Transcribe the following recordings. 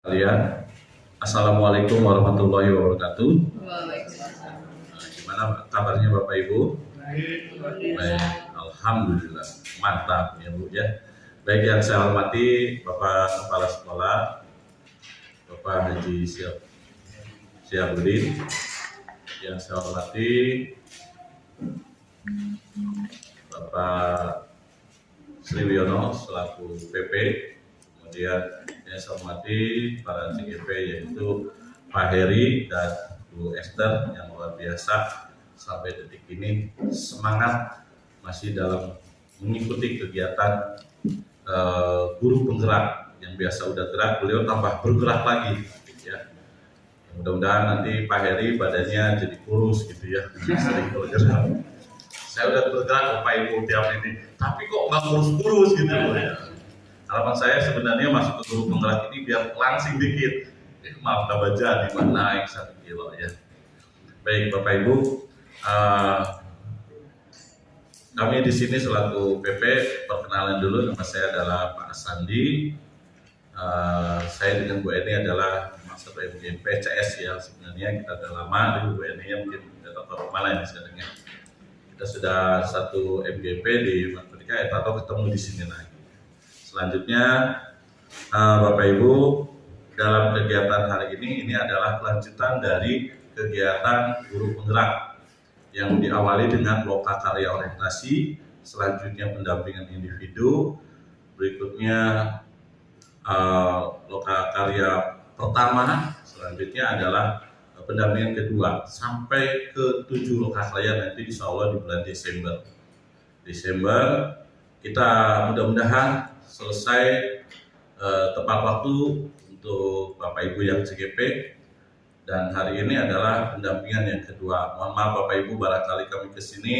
Kalian, Assalamualaikum warahmatullahi wabarakatuh. Waalaikumsalam. Gimana kabarnya Bapak Ibu? Baik. Baik, Alhamdulillah, mantap ya Bu ya. Baik, yang saya hormati Bapak Kepala Sekolah, Bapak Haji Syihabudin, yang saya hormati Bapak Sriwiono selaku PP, kemudian yang saya hormati para CGP yaitu Pak Heri dan Bu Esther yang luar biasa sampai detik ini semangat masih dalam mengikuti kegiatan guru penggerak. Yang biasa udah gerak, beliau tambah bergerak lagi ya. Mudah-mudahan nanti Pak Heri badannya jadi kurus gitu ya, sering bergerak. Saya udah bergerak Bapak Ibu tiap ini, tapi kok nggak kurus-kurus gitu ya. Harapan saya sebenarnya masuk ke guru penggerak ini biar langsing dikit. Maaf baca di mana naik 1 kilo ya. Baik Bapak Ibu, kami di sini selaku PP perkenalan dulu, nama saya adalah Pak Sandi. Saya dengan Bu Eni adalah Master MGP CS ya, sebenarnya kita udah lama di Bu Eni yang mungkin udah tahu kemana ini sekarang ya. Kita sudah satu MGP di Matematika, atau ketemu di sini lagi. Selanjutnya Bapak Ibu, dalam kegiatan hari ini adalah kelanjutan dari kegiatan guru penggerak yang diawali dengan loka karya orientasi, selanjutnya pendampingan individu, berikutnya loka karya pertama, selanjutnya adalah pendampingan kedua sampai ke 7 loka karya nanti insya Allah di bulan Desember kita mudah-mudahan selesai tepat waktu untuk Bapak Ibu yang CGP, dan hari ini adalah pendampingan yang kedua. Mohon maaf Bapak Ibu, barangkali kami kesini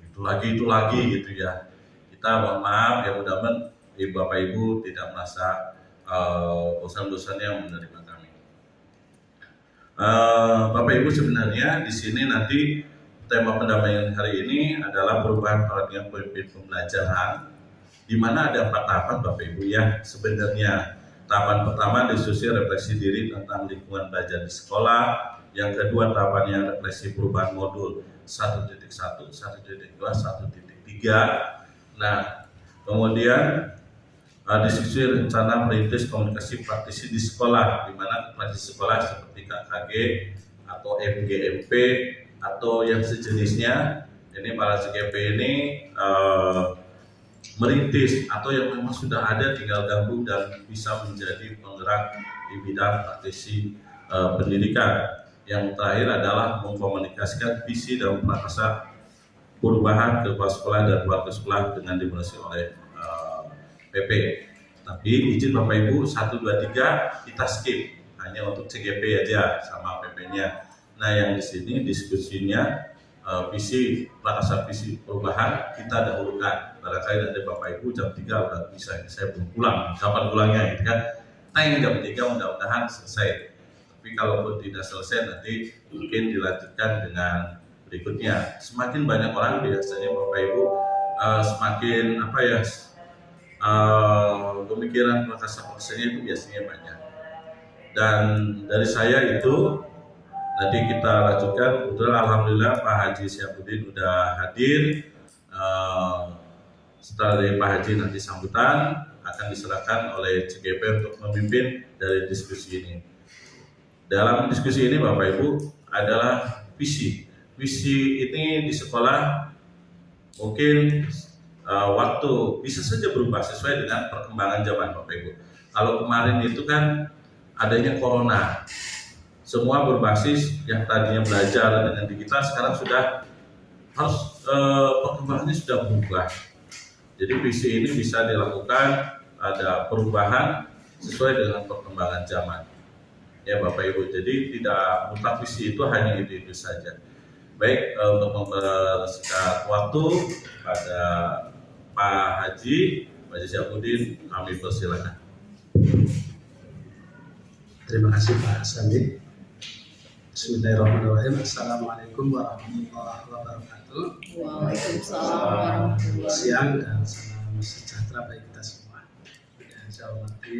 itu lagi gitu ya. Kita mohon maaf ya, mudah-mudahan Bapak Ibu tidak merasa bosan-bosannya menerima kami. Bapak Ibu, sebenarnya di sini nanti tema pendampingan hari ini adalah perubahan paradigma pemimpin pembelajaran, di mana ada 4 tahapan Bapak Ibu ya. Sebenarnya tahapan pertama diskusi refleksi diri tentang lingkungan belajar di sekolah, yang kedua tahapannya refleksi perubahan modul 1.1, 1.2, 1.3. Nah, kemudian diskusi rencana merintis komunikasi praktisi di sekolah, di mana praktisi sekolah seperti KKG atau MGMP atau yang sejenisnya. Ini para CGP ini merintis atau yang memang sudah ada tinggal gabung dan bisa menjadi penggerak di bidang praktisi pendidikan. Yang terakhir adalah mengkomunikasikan visi dan prakarsa perubahan ke kepala sekolah dan keluarga sekolah dengan dimulai oleh PP. Tapi izin Bapak Ibu 1, 2, 3 kita skip, hanya untuk CGP aja sama PP-nya. Nah, yang di sini diskusinya visi prakarsa visi perubahan kita dahulukan. Barangkali dari Bapak Ibu jam 3 udah bisa, saya belum pulang, kapan pulangnya gitu kan. Jam 3 mudah-mudahan selesai. Tapi kalaupun tidak selesai nanti mungkin dilanjutkan dengan berikutnya. Semakin banyak orang biasanya Bapak Ibu semakin pemikiran prakarsa-prakarsanya itu biasanya banyak. Dan dari saya itu nanti kita lanjutkan. Kebetulan alhamdulillah Pak Haji Syihabudin udah hadir. Setelah dari Pak Haji nanti sambutan akan diserahkan oleh CGP untuk memimpin dari diskusi ini. Dalam diskusi ini Bapak Ibu adalah visi. Visi ini di sekolah mungkin waktu bisa saja berubah sesuai dengan perkembangan zaman Bapak Ibu. Kalau kemarin itu kan adanya corona, semua berbasis yang tadinya belajar dengan digital sekarang sudah harus perkembangannya sudah berubah. Jadi visi ini bisa dilakukan ada perubahan sesuai dengan perkembangan zaman. Ya Bapak Ibu, jadi tidak mutlak visi itu hanya itu saja. Baik, untuk mempersingkat waktu pada Pak Haji Syihabudin, kami persilakan. Terima kasih Pak Sandi. Bismillahirrahmanirrahim. Assalamualaikum warahmatullahi wabarakatuh. Waalaikumsalam warahmatullahi wabarakatuh. Siang dan salam sejahtera bagi kita semua. Yang saya hormati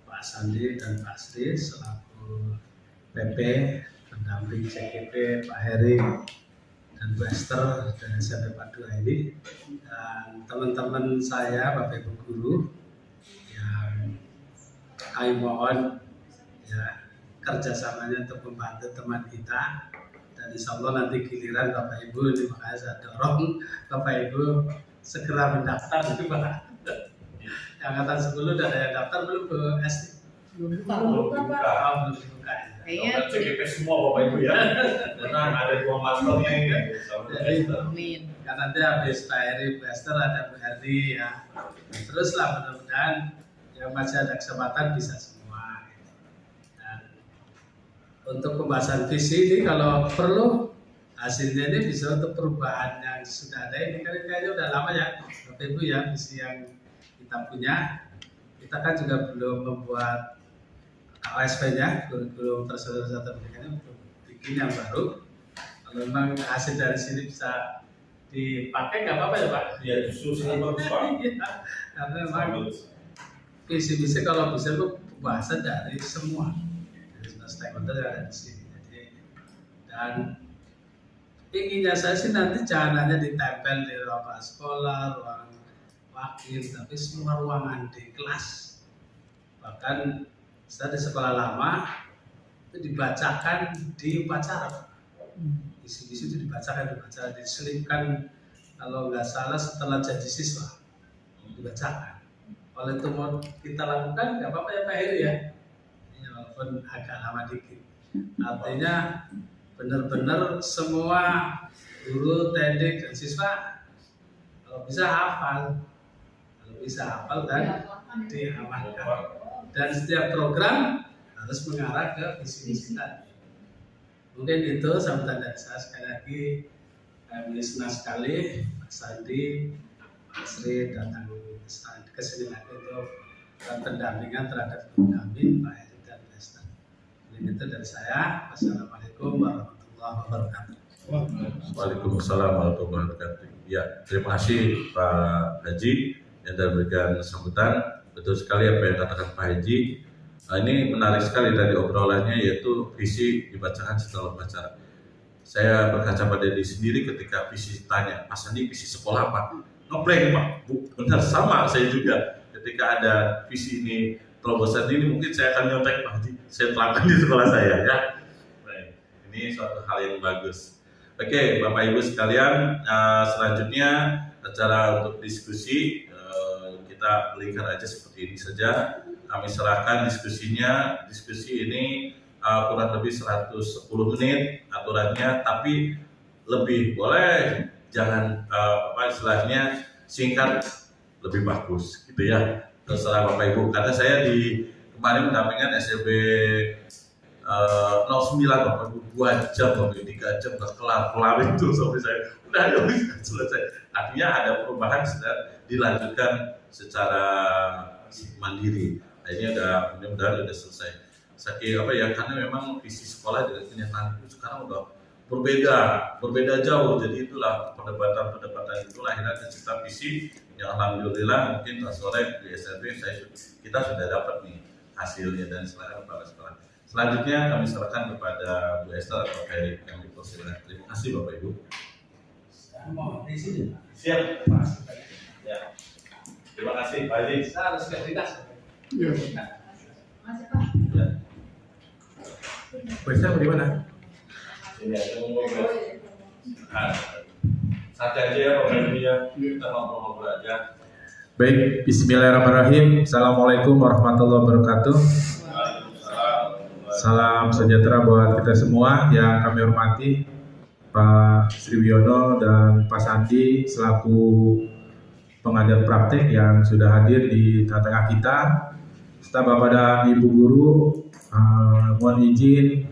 Pak Pak Sandi dan Pak Sri selaku PP, pendamping CGP, Pak Heri dan Bu Esther dan SMP 42 ini, dan teman-teman saya, Bapak Ibu guru, yang kami mohon ya kerjasamanya untuk membantu teman kita, dan insya Allah nanti giliran Bapak Ibu, ini makanya saya dorong Bapak Ibu segera mendaftar gitu Pak. Yang angkatan 10 dan yang daftar belum ke SD? Belum Belum buka, Pak. dibuka. Belum dibuka ya. Kayaknya CGP semua Bapak Ibu ya. Karena ada dua masternya ini. amin. Kan nanti habis Pak Heri, Bu Esther, ada Bu Herdi ya. Teruslah mudah-mudahan yang masih ada kesempatan bisa semua. Dan untuk pembahasan visi ini kalau perlu hasilnya ini bisa untuk perubahan yang sudah ada ini, kan kayaknya udah lama ya Bapak Ibu ya, visi yang kita punya. Kita kan juga belum membuat KOSP-nya, kurikulum tersusun pendidikannya, untuk bikin yang baru. Kalau memang hasil dari sini bisa dipakai nggak apa-apa ya Pak? Ya justru sangat bagus Pak. Iya, karena memang visi-visi kalau bisa itu pembahasan dari semua, dari semua stakeholder yang ada di sini. Jadi, dan inginnya saya sih nanti jangan hanya ditempel di ruang sekolah, ruang wakil, tapi semua ruangan di kelas. Bahkan saya di sekolah lama itu dibacakan di upacara. Visi-visi itu dibacakan, diselipkan kalau nggak salah setelah janji siswa dibacakan. Oleh itu mau kita lakukan nggak apa-apa ya Pak Heri ya, walaupun agak lama dikit. Artinya benar-benar semua guru, teknik dan siswa kalau bisa hafal, dan diamalkan. Dan setiap program harus mengarah ke visi-misi tadi. Mungkin itu sambutan dari saya. Sekali lagi kami senang sekali Pak Sandi, Pak Sri datang ke sini lagi untuk pendampingan terhadap kami, Pak Heri dan Bu Esther. Ini itu dari saya. Wassalamualaikum warahmatullahi wabarakatuh. Waalaikumsalam warahmatullahi wabarakatuh. Ya, terima kasih Pak Haji yang telah memberikan sambutan. Betul sekali apa yang katakan Pak Haji. Ini menarik sekali dari obrolannya, yaitu visi dibacakan setelah upacara. Saya berkaca pada diri sendiri ketika visi tanya, Mas Andi visi sekolah apa? Ngepleng Pak, benar sama saya juga. Ketika ada visi ini terobosan ini, mungkin saya akan nyontek Pak Haji, saya terapkan di sekolah saya ya. Baik, ini suatu hal yang bagus. Oke, Bapak Ibu sekalian, selanjutnya acara untuk diskusi kita lingkar aja seperti ini saja. Kami serahkan diskusinya. Diskusi ini kurang lebih 110 menit aturannya, tapi lebih boleh jangan istilahnya singkat, lebih bagus gitu ya. Terserah Bapak Ibu. Karena saya di kemarin mendampingkan SLB 09 Bapak Ibu 2 jam, 3 jam nggak kelar itu sampai saya udah selesai. Artinya ada perubahan sudah dilanjutkan secara mandiri. Ini mudah-mudahan udah selesai. Saking karena memang visi sekolah dengan kenyataan sekarang udah berbeda jauh. Jadi itulah perdebatan itulah akhirnya tercipta visi yang alhamdulillah mungkin sore di SLB kita sudah dapat nih hasilnya, dan silakan para sekolah. Selanjutnya kami serahkan kepada Bu Esther atau Pak Heri yang dipersilakan. Terima kasih Bapak Ibu. Siap Pak. Ya. Terima kasih Pak Haji. Saya harus kreativitas. Iya. Ya. Bu Esther di mana? Ini ada ngobrol. Santai aja ya Bapak Ibu ya. Kita ngobrol-ngobrol aja. Baik, Bismillahirrahmanirrahim. Assalamualaikum warahmatullahi wabarakatuh. Salam sejahtera buat kita semua yang kami hormati Pak Sri Wiono dan Pak Sandi selaku pengajar praktek yang sudah hadir di tengah-tengah kita. Serta Bapak dan Ibu guru, mohon izin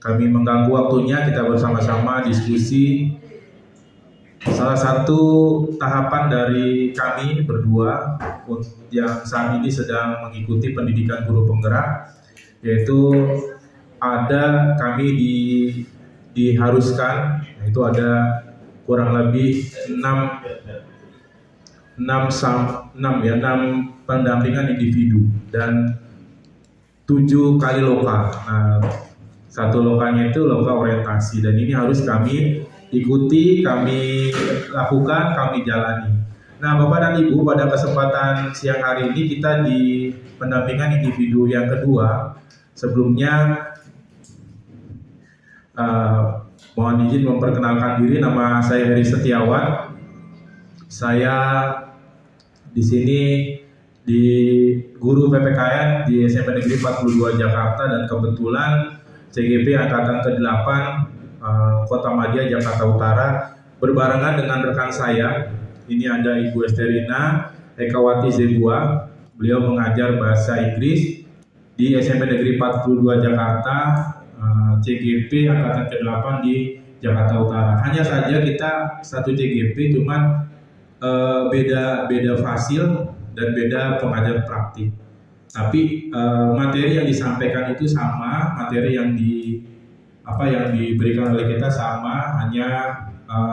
kami mengganggu waktunya, kita bersama-sama diskusi salah satu tahapan dari kami berdua yang saat ini sedang mengikuti pendidikan guru penggerak, yaitu ada kami diharuskan, yaitu ada kurang lebih 6 pendampingan individu, dan 7 kali loka. Nah, satu lokanya itu loka orientasi, dan ini harus kami ikuti, kami lakukan, kami jalani. Nah, Bapak dan Ibu, pada kesempatan siang hari ini kita di pendampingan individu yang kedua. Sebelumnya mohon izin memperkenalkan diri, nama saya Heri Setiawan. Saya di sini di guru PPKN di SMP Negeri 42 Jakarta, dan kebetulan CGP Angkatan ke-8 Kota Madia Jakarta Utara berbarengan dengan rekan saya. Ini ada Ibu Esterina Ekawati Zebua. Beliau mengajar bahasa Inggris di SMP Negeri 42 Jakarta, CGP Angkatan ke-8 di Jakarta Utara. Hanya saja kita satu CGP, cuman beda fasil dan beda pengajar praktik. Tapi materi yang disampaikan itu sama, materi yang diberikan oleh kita sama, hanya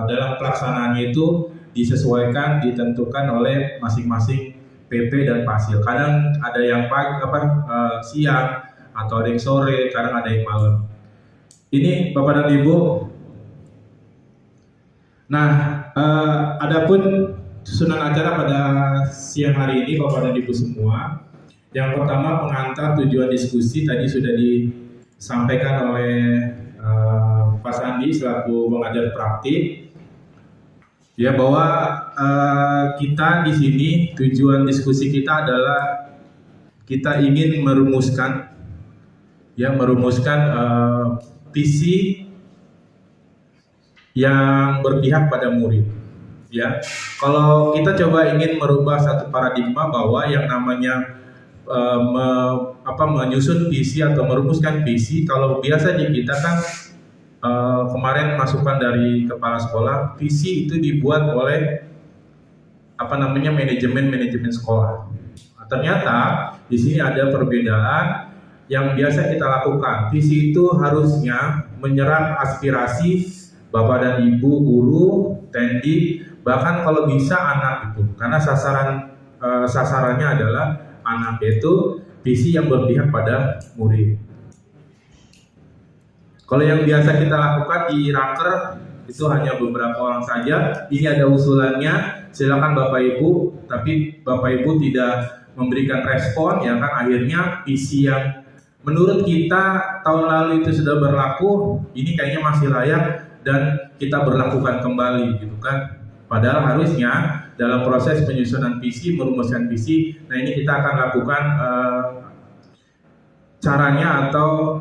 dalam pelaksanaannya itu disesuaikan, ditentukan oleh masing-masing PP dan Pasil. Kadang ada yang siang, atau ada yang sore, kadang ada yang malam. Ini Bapak dan Ibu. Nah, adapun susunan acara pada siang hari ini Bapak dan Ibu semua. Yang pertama, pengantar tujuan diskusi tadi sudah disampaikan oleh Pak Sandi selaku pengajar praktik. Ya, bahwa kita di sini tujuan diskusi kita adalah kita ingin merumuskan visi yang berpihak pada murid. Ya, kalau kita coba ingin merubah satu paradigma bahwa yang namanya menyusun visi atau merumuskan visi, kalau biasa di kita kan kemarin masukan dari kepala sekolah, visi itu dibuat oleh manajemen sekolah. Nah, ternyata di sini ada perbedaan yang biasa kita lakukan. Visi itu harusnya menyerap aspirasi Bapak dan Ibu guru, TNI, bahkan kalau bisa anak itu, karena sasarannya adalah anak, yaitu visi yang berpihak pada murid. Kalau yang biasa kita lakukan di raker itu hanya beberapa orang saja. Ini ada usulannya, silakan Bapak Ibu, tapi Bapak Ibu tidak memberikan respon, ya kan, akhirnya visi yang menurut kita tahun lalu itu sudah berlaku, ini kayaknya masih layak dan kita berlakukan kembali, gitu kan. Padahal harusnya dalam proses penyusunan visi, merumuskan visi, nah ini kita akan lakukan caranya atau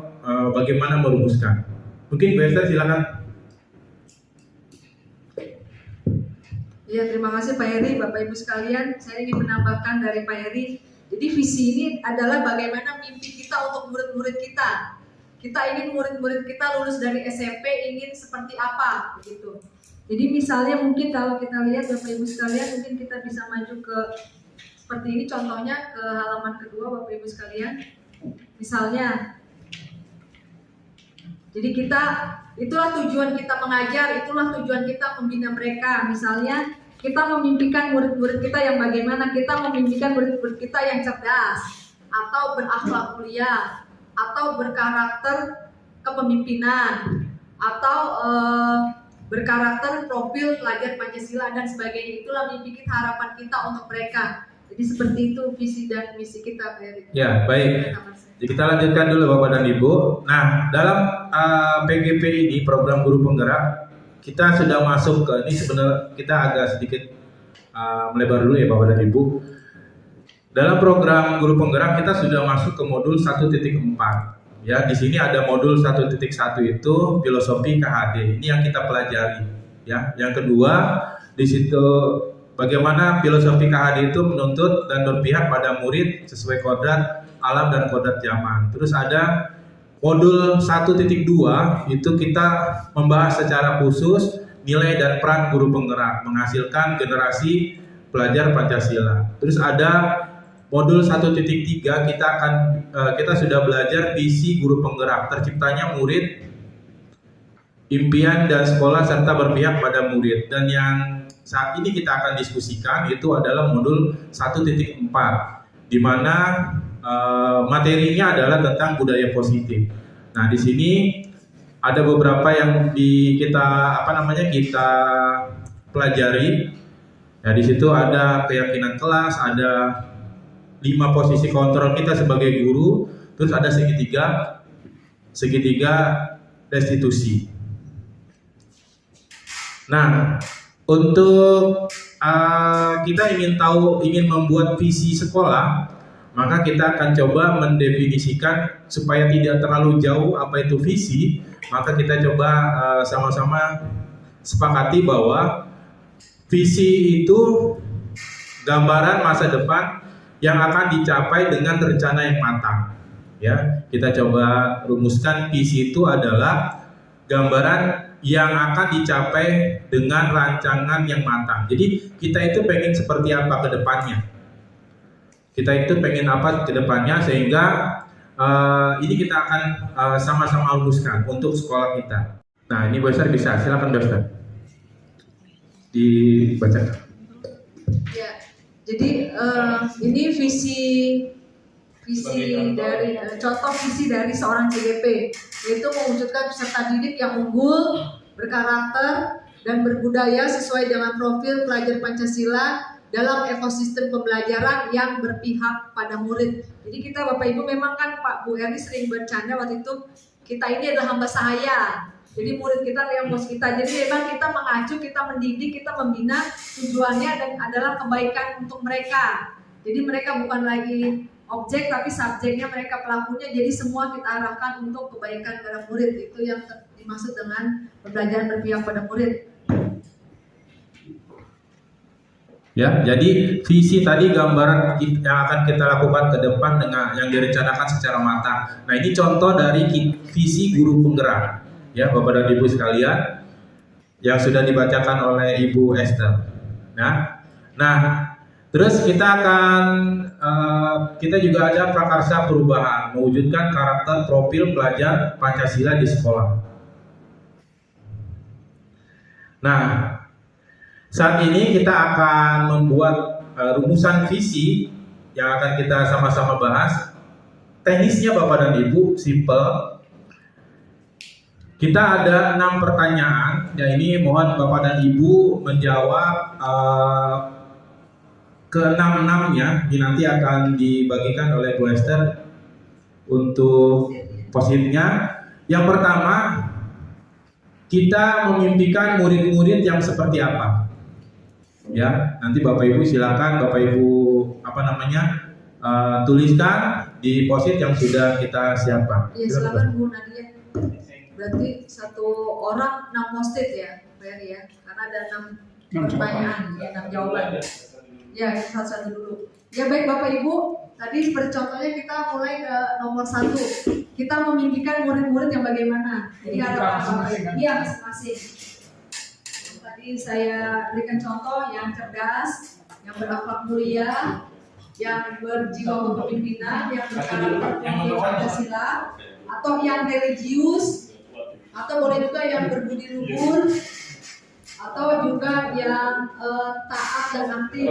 bagaimana merumuskan. Mungkin Bu Esther silakan. Ya, terima kasih Pak Heri. Bapak Ibu sekalian, saya ingin menambahkan dari Pak Heri. Jadi visi ini adalah bagaimana mimpi kita untuk murid-murid kita. Kita ingin murid-murid kita lulus dari SMP ingin seperti apa, begitu. Jadi misalnya mungkin kalau kita lihat Bapak Ibu sekalian, mungkin kita bisa maju ke seperti ini, contohnya ke halaman kedua Bapak Ibu sekalian. Misalnya, jadi itulah tujuan kita mengajar, itulah tujuan kita membina mereka. Misalnya kita memimpikan murid-murid kita yang bagaimana, kita memimpikan murid-murid kita yang cerdas, atau berakhlak mulia, atau berkarakter kepemimpinan, atau berkarakter profil pelajar Pancasila dan sebagainya. Itulah mimpi kita, harapan kita untuk mereka. Jadi seperti itu visi dan misi kita, Pak Heri. Ya, baik. Jadi kita lanjutkan dulu Bapak dan Ibu. Nah, dalam PGP ini, program guru penggerak, kita sudah masuk ke, ini sebenarnya kita agak sedikit melebar dulu ya Bapak dan Ibu. Dalam program guru penggerak kita sudah masuk ke modul 1.4. Ya, di sini ada modul 1.1 itu filosofi KHD. Ini yang kita pelajari. Ya, yang kedua di situ bagaimana filosofi KHD itu menuntut dan berpihak pada murid sesuai kodrat alam dan kodrat zaman. Terus ada modul 1.2 itu kita membahas secara khusus nilai dan peran guru penggerak menghasilkan generasi pelajar Pancasila. Terus ada modul 1.3 kita sudah belajar visi guru penggerak, terciptanya murid, impian dan sekolah serta berpihak pada murid. Dan yang saat ini kita akan diskusikan itu adalah modul 1.4, di mana materinya adalah tentang budaya positif. Nah, di sini ada beberapa yang kita kita pelajari. Ya, di situ ada keyakinan kelas, ada 5 posisi kontrol kita sebagai guru, terus ada segitiga restitusi. Nah, untuk kita ingin membuat visi sekolah, maka kita akan coba mendefinisikan supaya tidak terlalu jauh apa itu visi, maka kita coba sama-sama sepakati bahwa visi itu gambaran masa depan yang akan dicapai dengan rencana yang matang. Ya, kita coba rumuskan visi itu adalah gambaran yang akan dicapai dengan rancangan yang matang. Jadi kita itu pengen seperti apa ke depannya. Kita itu pengen apa ke depannya sehingga ini kita akan sama-sama rumuskan untuk sekolah kita. Nah, ini Bu Esther bisa, silakan Bu Esther dibacakan. Ya, jadi ini visi dari contoh visi dari seorang CGP, yaitu mewujudkan peserta didik yang unggul, berkarakter, dan berbudaya sesuai dengan profil pelajar Pancasila dalam ekosistem pembelajaran yang berpihak pada murid. Jadi kita Bapak Ibu memang kan Pak Bu Eri sering bercanda waktu itu, kita ini adalah hamba sahaya. Jadi murid kita yang bos kita. Jadi memang kita mengacu, kita mendidik, kita membina, tujuannya dan adalah kebaikan untuk mereka. Jadi mereka bukan lagi objek tapi subjeknya, mereka pelakunya. Jadi semua kita arahkan untuk kebaikan pada murid. Itu yang dimaksud dengan pembelajaran berpihak pada murid. Ya, jadi visi tadi gambaran yang akan kita lakukan ke depan dengan yang direncanakan secara matang. Nah, ini contoh dari visi guru penggerak. Ya, Bapak dan Ibu sekalian, yang sudah dibacakan oleh Ibu Esther. Nah, terus kita juga ada prakarsa perubahan, mewujudkan karakter profil pelajar Pancasila di sekolah. Nah, saat ini kita akan membuat rumusan visi yang akan kita sama-sama bahas. Teknisnya Bapak dan Ibu simple. Kita ada 6 pertanyaan. Ya, ini mohon Bapak dan Ibu menjawab ke-6-6-nya. Ini nanti akan dibagikan oleh Bu Esther untuk positifnya. Yang pertama, kita memimpikan murid-murid yang seperti apa? Ya, nanti Bapak Ibu silakan Bapak Ibu tuliskan di posit yang sudah kita siapkan. Iya, silakan Bu Nadia. Berarti satu orang 6 post-it ya, Pak ya, karena ada 6 pertanyaan, ya 6 jawaban. Ya, satu-satu dulu. Ya baik Bapak Ibu, tadi seperti contohnya kita mulai ke nomor 1. Kita memimpikan murid-murid yang bagaimana? Jadi harapan Bapak Ibu, iya masing-masing. Tadi saya berikan contoh yang cerdas, yang berakhlak mulia, yang berjiwa kepemimpinan, yang berkarakter Pancasila, atau yang religius, atau boleh juga yang berbudi luhur, atau juga yang taat dan aktif.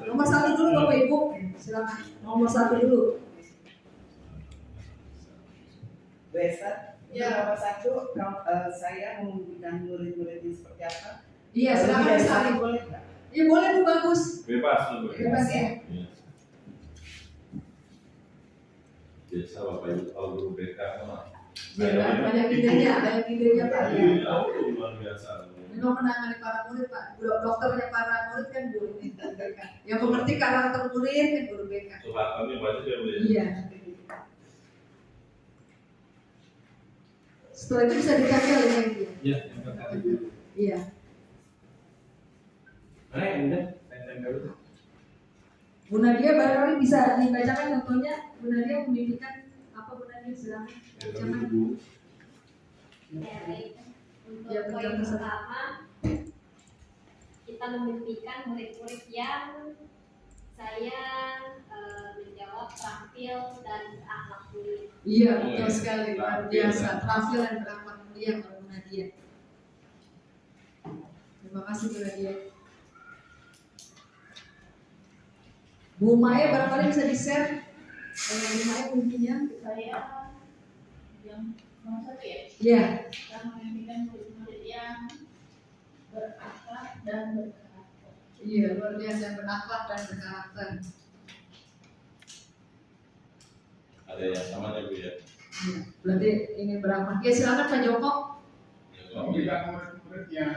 Nomor 1 dulu Bapak Ibu, silakan. Nomor 1 dulu. Besa, ya. Nomor 1, saya memimpikan murid-muridnya seperti apa? Iya, silakan sekali. Boleh nggak? Iya boleh Bu, bagus. Bebas ya. Biasa Bapak Ibu kalau guru BK mah. Ya, banyak idenya Pak. Ya. Luar biasa. Memang menangani para murid Pak. Dokternya para murid kan guru BK. Yang mengerti karakter murid kan guru BK. Kami baca ya Bu. Iya. Setelah itu bisa ditempel ya dia. Iya, yang pertama. Iya. Bu Nadia barangkali bisa dibacakan contohnya. Bu Nadia memimpikan apa Bu Nadia, silakan. Bacakan. Untuk poin pertama, kita memimpikan murid-murid yang saya menjawab terampil dan berakhlak mulia. Iya, betul sekali, luar biasa. Terampil dan berakhlak mulia Bu Nadia. Terima kasih Bu Nadia. Bu Maya barangkali bisa di-share Yang dimana kuncinya? Saya yang nomor 1 ya, Iya. kita memimpikan murid-murid yang berakhlak dan berkarakter. Iya, luar biasa, berakhlak dan berkarakter. Ada yang sama ya Bu ya? Iya. Berarti ini berakhlak. Ya silakan Pak Joko. Ya, Memberikan murid-murid yang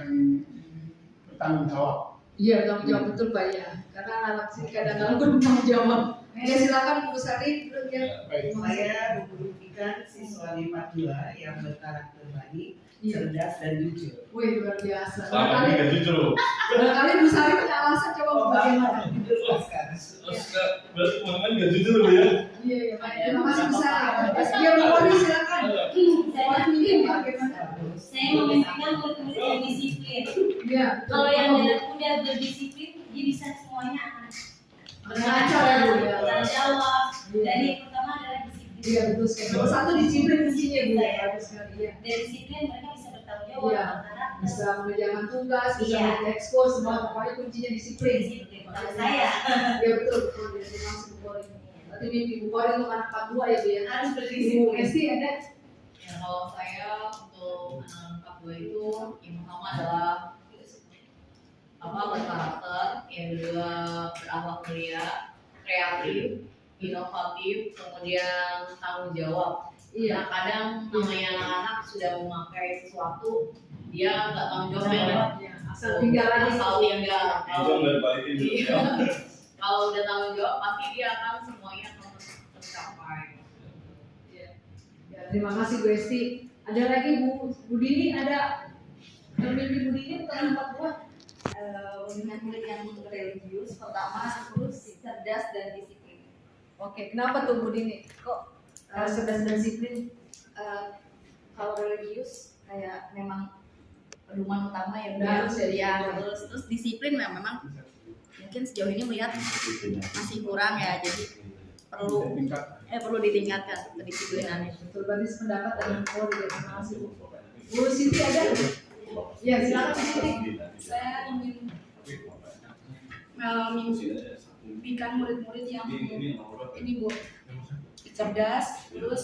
bertanggung jawab. Iya, tanggung jawab betul Pak ya. Karena anak sini kadang-kadang bertanggung jawab. Ya silakan Bu Sari. Ya. Baik. Saya memimpikan siswa 52 yang berkarakter baik, Iya. cerdas dan jujur. Wih, luar biasa. Selama ini gak jujur. Barangkali Bu Sari punya alasan coba Bu bagaimana? Jujur Oscar. Berarti teman-teman gak jujur Bu ya? Iya, iya, Pak. Terima kasih Bu Sari. Ya, Bu Wali silakan. Saya Bagaimana? saya memimpikan murid-murid yang disiplin. Iya. Kalau yang udah berdisiplin, dia bisa semuanya Lancar ya Bu ya. tanggung jawab. Dan yang pertama adalah disiplin. Iya betul sekali. Nomor satu disiplin kuncinya Bu ya. Bagus sekali ya. Dari disiplin mereka bisa bertanggung jawab, Iya. berkarakter. Bisa mengerjakan tugas, bisa Iya. ekspos, semua pokoknya kuncinya disiplin. Disiplin. Kalau saya Iya betul betul. Ya, terima kasih Bu Wali. Berarti mimpi Bu Wali untuk anak 42 ya Bu ya. harus Bu berdisiplin. Esti ada? Ya, kalau saya untuk anak 42 itu yang pertama adalah berkarakter, yang kedua berakhlak mulia, kreatif, inovatif, kemudian tanggung jawab. Iya. Kadang namanya anak-anak sudah memakai sesuatu, dia nggak tanggung jawab ya. Ya, asal tinggal aja. Asal tinggal. Ijong dari balikin dulu. Iya. Kalau udah tanggung jawab pasti dia akan semuanya akan tercapai. Ya, terima kasih Bu Esti. Ada lagi Bu Dini ada mimpi Bu Dini untuk anak 42? Dengan murid yang religius, pertama harus cerdas dan disiplin. Oke, kenapa tuh Bu Dini? Kok cerdas dan disiplin? Kalau religius kayak memang pedoman utama ya Udah harus ya, ya betul. terus disiplin memang mungkin sejauh ini melihat masih kurang ya, jadi perlu ditingkatkan kedisiplinannya. Betul, berarti sependapat dengan Polri. Terima kasih Bu. Bu Siti ada? Ya, silakan Bu Siti. Saya ingin memimpikan murid-murid yang ini Bu, cerdas, terus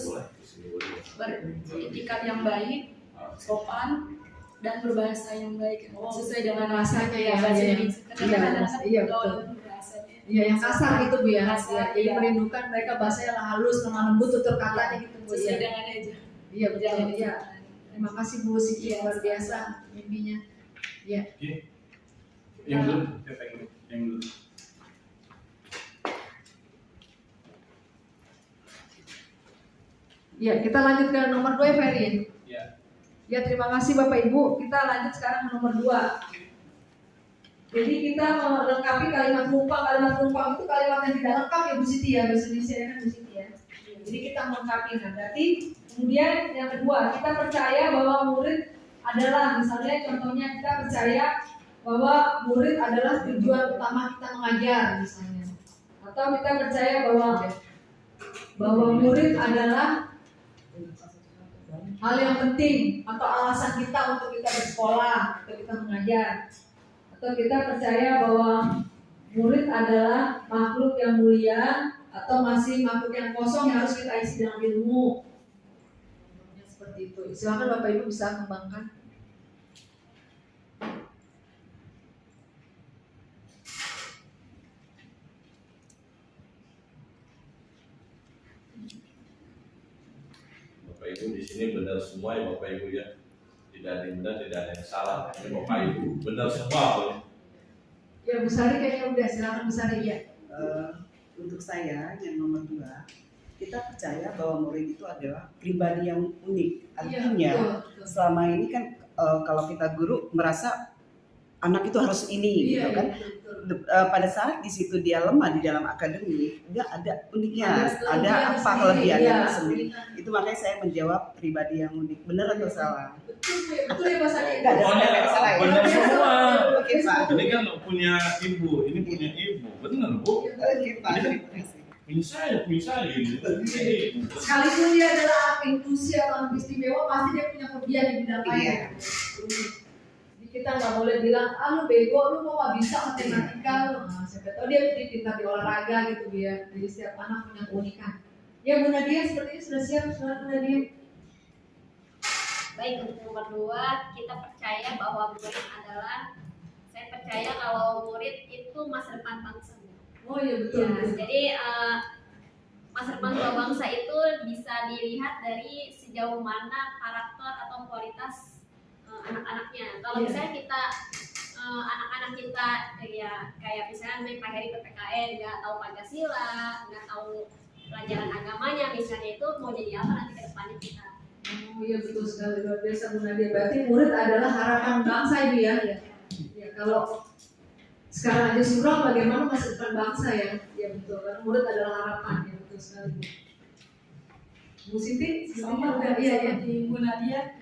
beretikat yang baik, sopan, dan berbahasa yang baik sesuai dengan bahasanya ya, bahasa iya. Indonesia. Karena Iya, kadang-kadang iya, gaul betul. bahasanya. Iya, yang kasar gitu Bu ya. Kasar, Ya, jadi iya. merindukan mereka bahasanya yang halus, lemah lembut, tutur katanya gitu Bu. Sesuai Iya, dengan aja. iya betul. Jangan Iya. Terima kasih Bu Siti, Iya, luar biasa mimpinya. Iya. Yang dulu, yang dulu. Ya, kita lanjut ke nomor 2 Ferry. Ya. Ya, terima kasih Bapak Ibu. Kita lanjut sekarang ke nomor 2. Jadi kita melengkapi kalimat numpang. Kalimat numpang itu kalimat yang tidak lengkap ya Bu Siti ya, bahasa Indonesia kan Bu Siti ya. Jadi kita melengkapi. Nah, berarti kemudian yang kedua, kita percaya bahwa murid adalah, misalnya contohnya kita percaya bahwa murid adalah tujuan utama kita mengajar misalnya. Atau kita percaya bahwa murid adalah hal yang penting atau alasan kita untuk kita bersekolah, atau kita mengajar. Atau kita percaya bahwa murid adalah makhluk yang mulia atau masih makhluk yang kosong yang harus kita isi dengan ilmu. Seperti itu. Silakan Bapak Ibu bisa kembangkan. Bapak Ibu di sini benar semua ya Bapak Ibu ya. Tidak ada yang benar, tidak ada yang salah. Ini Bapak Ibu benar semua Bu. Ya Bu Sari kayaknya udah, silakan Bu Sari ya. Untuk saya yang nomor 2, kita percaya bahwa murid itu adalah pribadi yang unik. Artinya betul. selama ini kan kalau kita guru merasa anak itu harus ini gitu kan. Pada saat di situ dia lemah di dalam akademik, dia ada uniknya, ada apa kelebihannya sendiri. Itu makanya saya menjawab pribadi yang unik. Benar atau salah? Betul ya Pak Sari. Enggak ada salah ya. Benar semua. Oke Pak. Ini kan punya ibu, ini punya ibu. Benar Bu. Oke Pak. Terima kasih. Punya saya gitu. Sekalipun dia adalah anak inklusi atau anak istimewa, pasti dia punya kelebihan di bidang lain. Iya. Jadi kita nggak boleh bilang, lu bego, lu mau nggak bisa matematika, lu. Nah, siapa tahu dia pintar di olahraga gitu ya. Jadi setiap anak punya keunikan. Ya Bu Nadia, sepertinya sudah siap, Bu Nadia. Baik, untuk nomor 2, kita percaya bahwa murid adalah, saya percaya kalau murid itu masa depan bangsa. Oh iya betul. Ya, jadi masa depan sebuah bangsa itu bisa dilihat dari sejauh mana karakter atau kualitas anak-anaknya. Kalau misalnya kita anak-anak kita ya kayak misalnya Pak Heri PPKN nggak tahu Pancasila, nggak tahu pelajaran agamanya, misalnya itu mau jadi apa nanti ke depannya kita. Oh iya betul sekali, luar biasa Bu Nadia. Berarti murid adalah harapan bangsa Ibu ya. Ya kalau sekarang aja surang, bagaimana masa depan bangsa ya? Ya betul, karena murid adalah harapan ya, betul sekali Bu. Bu Siti, Sama udah iya ya. di Bu Nadia,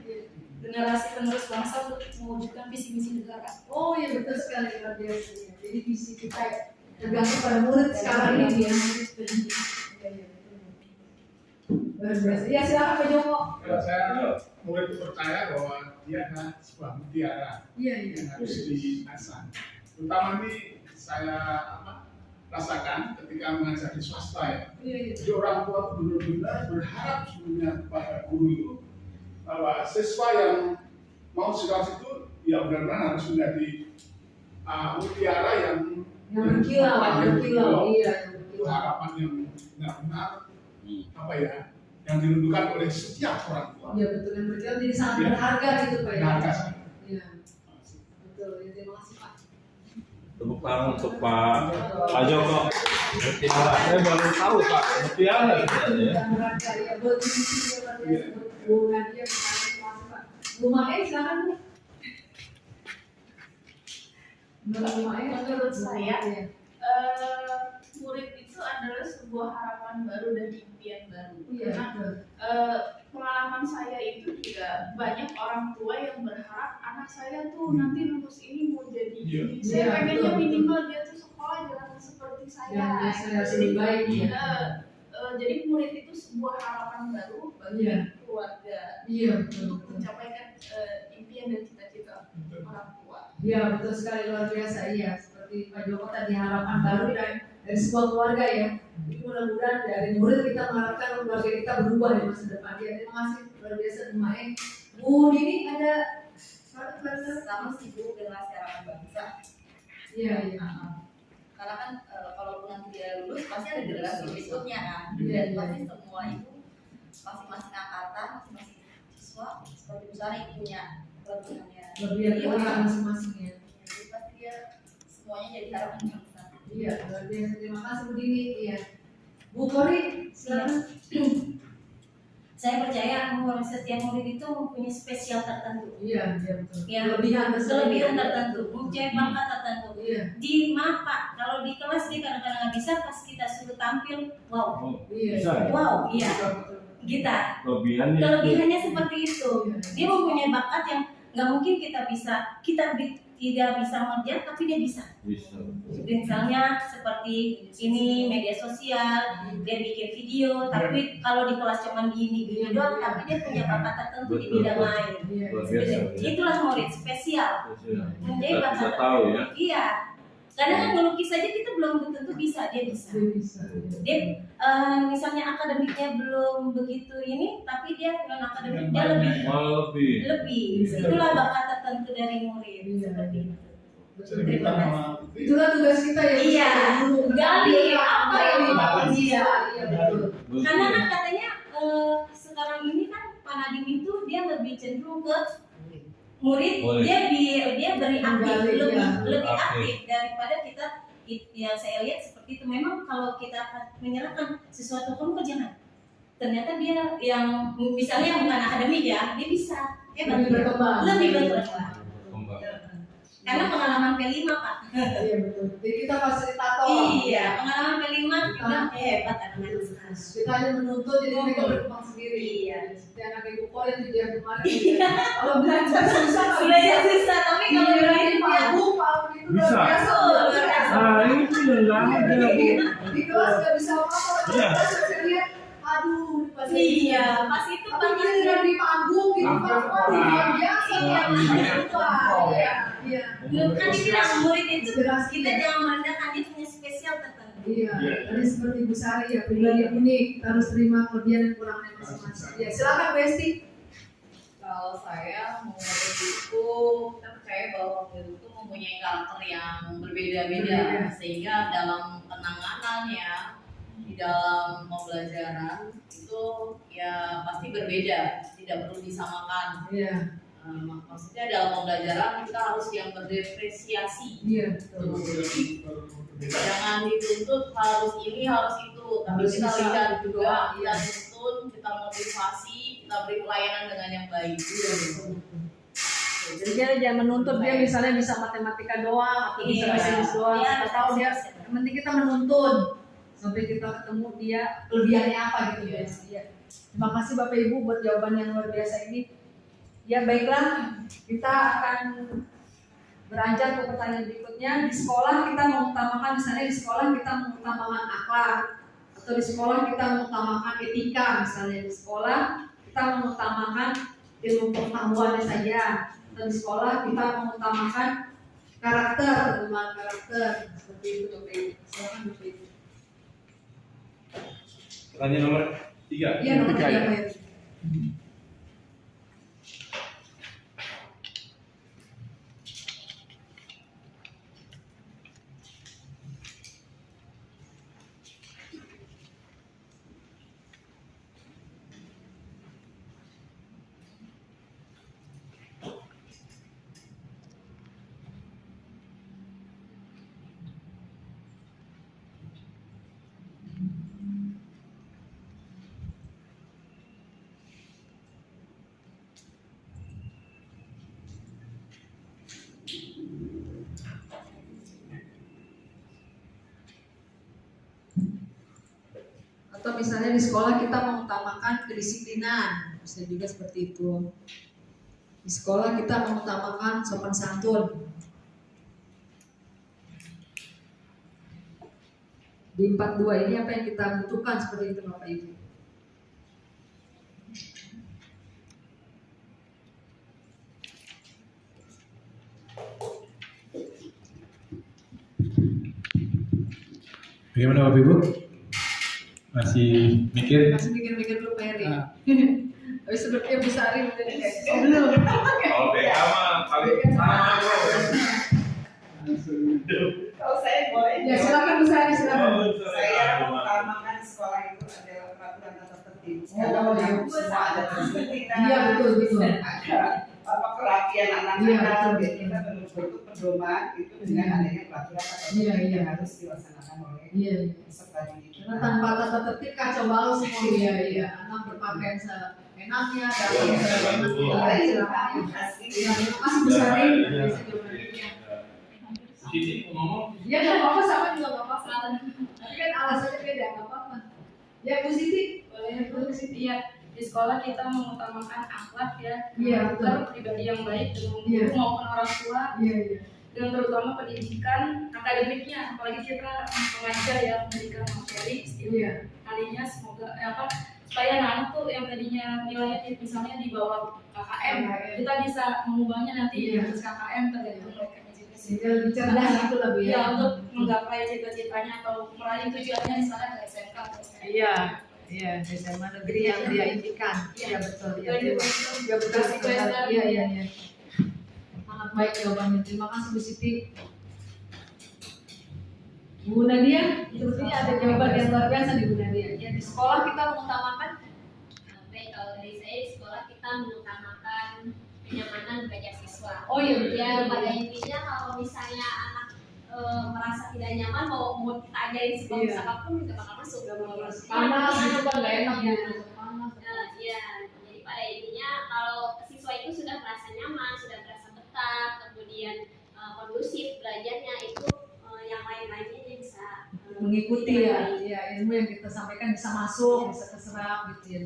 generasi penerus bangsa untuk mewujudkan visi misi negara. Oh iya betul sekali, luar biasa ya. Jadi visi kita tergantung pada murid sekarang ini ya. Iya iya betul. Luar biasa. Ya silakan Pak Joko. Kalau saya murid itu percaya bahwa dia adalah sebuah mutiara Iya iya. yang harus diasah. Terutama ini saya rasakan ketika mengajar di swasta ya. Iya iya. Jadi orang tua itu benar-benar berharap sebenarnya kepada guru itu bahwa siswa yang mau sekolah itu ya benar-benar harus menjadi mutiara yang Berkilau, iya. itu harapan yang benar-benar yang dirindukan oleh setiap orang tua. Iya betul, yang berkilau jadi sangat berharga gitu Pak ya. Berharga sekali. Iya. Betul, ya, terima kasih Pak. Tepuk tangan untuk Pak Joko. Mutiara, saya baru tahu Pak, mutiara gitu ya. Berharga ya, buat visi luar biasa, buat hubungan dia. Terima kasih Pak. Bu Mae, silakan Bu. Menurut saya, Iya. murid itu adalah sebuah harapan baru dan impian baru. Iya, Karena betul. pengalaman saya itu juga banyak orang tua yang berharap anak saya tuh nanti lulus ini mau jadi ini. Saya Iya, pengennya betul. minimal dia tuh sekolah jangan seperti saya. Ya, saya lebih baik ya. Jadi murid itu sebuah harapan baru bagi Iya. keluarga Iya, betul. untuk mencapaikan impian dan cita-cita orang tua. Iya, betul sekali, luar biasa. Iya, seperti Pak Joko tadi, harapan baru dari sebuah keluarga ya. Jadi mudah-mudahan dari murid kita mengharapkan keluarga kita berubah di masa depan. Ya, terima kasih luar biasa Bu Mae. Bu Dini ada Sama sih Bu, generasi harapan bangsa. Iya, iya. Karena kan kalaupun nanti dia lulus pasti ada generasi berikutnya kan. Iya, Dan iya. pasti semua itu masing-masing angkatan, masing-masing siswa seperti misalnya punya kelebihannya. Lebihan keluarga masing-masing ya. Jadi pasti dia semuanya jadi harapan bangsa. Iya, luar biasa. Terima kasih Bu Dini. Iya. Bu Kori, silakan. Saya percaya setiap murid itu mempunyai spesial tertentu. Iya, iya betul. Ya, Kelebihan tertentu, mempunyai bakat tertentu. Iya. Di maaf Pak, kalau di kelas dia kadang-kadang nggak bisa, pas kita suruh tampil, wow, Iya. wow, iya, kita. Kelebihannya seperti itu. Dia mempunyai bakat yang nggak mungkin kita tidak bisa mengerjakan, tapi dia bisa. Misalnya seperti ini media sosial, dia bikin video, tapi kalau di kelas cuma gini doang, tapi dia punya bakat tertentu di bidang lain. Itulah murid spesial. Menjadi bakat tahu ya. Iya. Kadang kan melukis saja kita belum tentu bisa, dia bisa. Dia misalnya akademiknya belum begitu ini, tapi dia non akademik dia lebih. Itulah bakat tertentu dari murid seperti itu. Terima kasih. Itulah tugas kita ya. Iya. Gali apa yang mau dia. Iya betul. Karena kan katanya sekarang ini kan Pak Nadiem itu dia lebih cenderung ke murid. Dia beri aktif, lebih aktif daripada kita. Yang saya lihat seperti itu. Memang kalau kita akan menyerahkan sesuatu kamu kerjakan, ternyata dia yang misalnya yang bukan akademik ya, dia bisa Lebih berkembang. lebih berkembang. Karena pengalaman P5 Pak. Iya betul. Jadi kita fasilitator. Iya, pengalaman P5 juga hebat anak-anak sekarang. Kita hanya menuntut, jadi mereka berkembang sendiri. Iya. Seperti anak ibu Kori itu dia kemarin. Kalau belajar susah, Belajar susah, tapi kalau belajar Pak itu luar Bisa. biasa. Nah, itu yang nggak ada. Di kelas nggak bisa apa-apa. Iya. Saya lihat, aduh, Iya, pas itu tapi banyak dia di panggung gitu kan, waduh luar biasa. Iya, Iya. kan dibilang murid itu kita jangan merendahkan, dia punya spesial tertentu. Iya. Dari seperti Bu Sari ya, pribadi unik, kita harus terima kelebihan dan kekurangannya masing-masing. Ya, silakan Bu Esti. Kalau saya murid itu, kita percaya bahwa murid itu mempunyai karakter yang berbeda-beda, sehingga dalam penanganannya di dalam pembelajaran itu ya pasti berbeda, tidak perlu disamakan. Iya. Maksudnya dalam pembelajaran kita harus yang berdiferensiasi. Iya, betul. Jadi jangan dituntut harus ini harus itu, tapi Harus kita bisa lihat gitu juga, doang, kita iya. tuntun, kita motivasi, kita beri pelayanan dengan yang baik. Iya, betul. Jadi dia jangan menuntut dia misalnya bisa matematika doang atau bisa bahasa Inggris doang. Iya, Kita tahu dia, yang penting kita menuntun sampai kita ketemu dia kelebihannya apa gitu guys. Iya. Terima kasih Bapak Ibu buat jawaban yang luar biasa ini. Ya baiklah, kita akan beranjak ke pertanyaan berikutnya. Di sekolah kita mengutamakan, misalnya di sekolah kita mengutamakan akhlak, atau di sekolah kita mengutamakan etika, misalnya di sekolah kita mengutamakan ilmu pengetahuannya saja, atau di sekolah kita mengutamakan karakter, pengembangan karakter, seperti itu Bapak Ibu. Silakan Bapak Ibu. Pertanyaan nomor 3. Iya nomor 3 Pak Heri. Atau misalnya di sekolah kita mengutamakan kedisiplinan, bisa juga seperti itu. Di sekolah kita mengutamakan sopan santun. Di 42 ini apa yang kita butuhkan seperti itu Bapak Ibu. Bagaimana Bapak Ibu? Masih mikir? Masih mikir-mikir dulu Pak Heri. Nah. Tapi sebelumnya Bu Sari udah dikasih. Oh belum. Kalau BK mah kali sama bro. Kalau saya boleh. Ya silakan Bu Sari, silakan. Saya mengutamakan sekolah itu adalah peraturan tata tertib. Oh, iya. Semua ada disiplinan. Iya betul betul. Ada apa kerapian Iya, anak-anak. betul. Jadi kita bentuk pedoman itu dengan adanya peraturan tata tertib Iya, iya. yang harus dilaksanakan oleh Iya. peserta didik. Karena tanpa tata tertib kacau balau semua. Iya iya. Anak berpakaian seenaknya, datang seenaknya. Silakan. Terima kasih Bu Sari. Sini ngomong. Ya nggak apa-apa sama juga nggak apa-apa. Tapi kan alasannya beda nggak apa-apa. Ya Bu Siti. Boleh Bu Siti ya. Di sekolah kita mengutamakan akhlak ya, Iya, karakter pribadi yang baik dengan Iya. guru maupun orang tua, Iya iya. dan terutama pendidikan akademiknya, apalagi kita mengajar ya pendidikan materi Iya. kalinya semoga supaya anak-anak tuh yang tadinya nilainya misalnya di bawah KKM kita bisa mengubahnya nanti Iya. di atas KKM tergantung mereka juga sih. Sehingga lebih cerdas gitu lebih Ya untuk menggapai cita-citanya atau meraih tujuannya misalnya ke SMK atau SMA. Iya. Iya, SMA negeri yang dia impikan. Iya betul. Iya betul. Iya iya iya. Sangat baik jawabannya. Terima kasih Bu Siti. Bu Nadia, sepertinya ada jawaban yang luar biasa di Bu Nadia. Ya di sekolah kita mengutamakan. Baik, kalau dari saya di sekolah kita mengutamakan kenyamanan belajar siswa. Oh iya Ya betul. pada intinya kalau misalnya anak merasa tidak nyaman mau kita ajarin sebagus Iya. apapun kita bakal masuk. Panas gitu kan nggak enak gitu. Panas. Ya, jadi pada intinya kalau siswa itu sudah merasa nyaman, sudah merasa betah, kemudian kondusif belajarnya itu yang lain-lainnya dia bisa Mengikuti ya, ya ilmu yang kita sampaikan bisa masuk, bisa terserap gitu ya.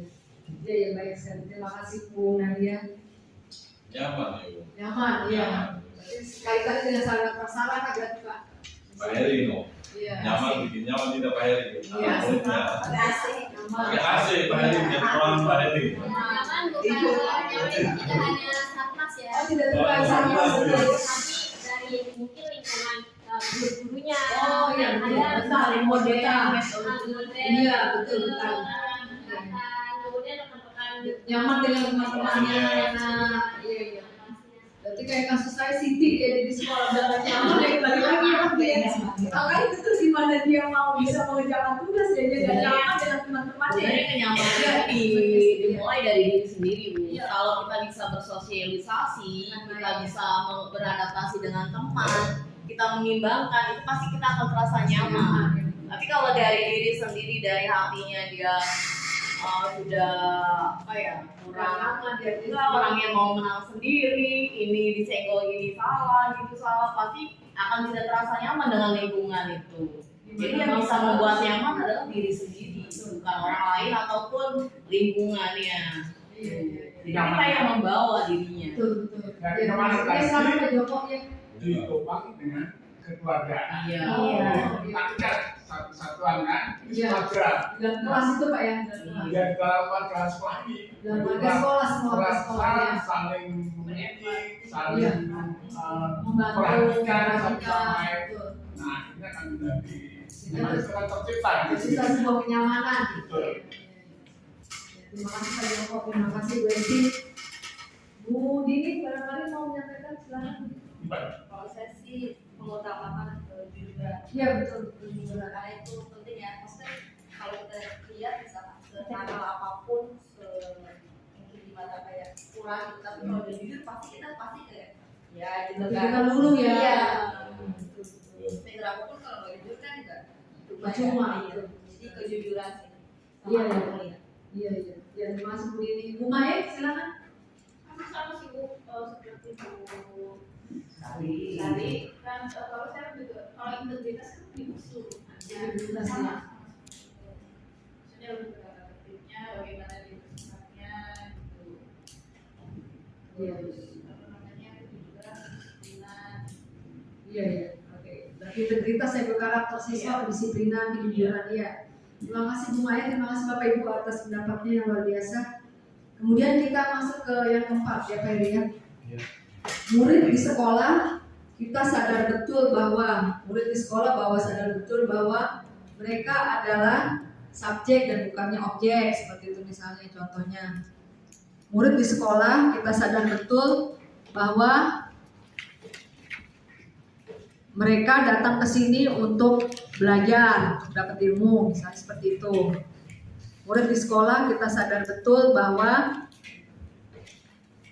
Iya ya baik sekali. Terima kasih Bu Nadia. Nyaman ya Bu. Nyaman, iya. Kaitannya dengan sarana berarti Pak. Pak Heri no. Iya. Nyaman bikin nyaman tidak Pak Heri. Iya. Kasih. Nyaman. Terima kasih Pak Heri jadi orang Pak Heri. nyaman bukan nyaman itu tidak hanya satmas ya. Oh, tidak cuma sarana, tapi dari mungkin lingkungan guru-gurunya. Oh iya, ada saling model. Iya, betul. Kemudian rekan-rekan Nyaman dengan teman-temannya. Nah, iya. Berarti kayak kasus saya Siti ya di sekolah belajar nyaman ya lagi-lagi ya. Makanya itu tuh gimana dia mau bisa mengerjakan tugas ya dia gak nyaman dengan teman-temannya. Sebenarnya kenyamanan dimulai dari diri sendiri, Bu. Kalau kita bisa bersosialisasi, kita bisa beradaptasi dengan teman, kita mengimbangkan, itu pasti kita akan terasa nyaman. Tapi kalau dari diri sendiri, dari hatinya dia sudah orang yang mau menang sendiri, ini disenggol, ini salah, gitu salah, pasti akan tidak terasa nyaman dengan lingkungan itu. Jadi yang bisa membuat nyaman adalah diri sendiri, bukan orang lain ataupun lingkungannya. Jadi kita yang membawa dirinya. Betul. Dari Ya, kemana sekarang Pak Joko ya. ditopang dengan kekeluargaan. Iya. Tapi kan satu-satuan kan, Iya. keluarga. Dan kelas itu Pak ya. Ya dalam keluarga sekolah ini. Dan warga sekolah semua warga sekolah ya. Saling mendidik, saling Iya. perhatikan satu sama lain. Betul. Nah, ini akan menjadi Iya. sudah tercipta. Kita sebuah kenyamanan. Betul. Terima kasih Pak Joko, terima kasih Bu Enti. Bu Dini barangkali mau menyampaikan, silakan. Kalau saya sih mengutamakan kejujuran. Iya betul. Karena itu penting ya. Maksudnya kalau kita lihat misalkan senakal apapun, mungkin di mata kayak kurang, gitu. Tapi kalau udah jujur pasti kita kayak ya gitu kan. Kita lulu ya. Iya. Pinter apapun kalau nggak jujur kan nggak Cuma. Jadi kejujuran sih. Iya. Iya. Ya, terima kasih Bu Dini. Bu Mae, silakan. Sama sih Bu, seperti Bu Sari. kan kalau saya juga kalau integritas kan diusul Integritas, ya. maksudnya lebih ke tertibnya bagaimana dia bersikapnya gitu. Iya. Apa namanya kejujuran, kedisiplinan. Iya. Oke. Berarti integritas yang berkarakter siswa, kedisiplinan, kejujuran ya. Terima kasih Bu Maya, terima kasih Bapak Ibu atas pendapatnya yang luar biasa. Kemudian kita masuk ke yang keempat ya Pak Eri ya. Murid di sekolah, kita sadar betul bahwa mereka adalah subjek dan bukannya objek, seperti itu misalnya contohnya. Murid di sekolah, kita sadar betul bahwa mereka datang ke sini untuk belajar, untuk dapat ilmu, misalnya seperti itu. Murid di sekolah, kita sadar betul bahwa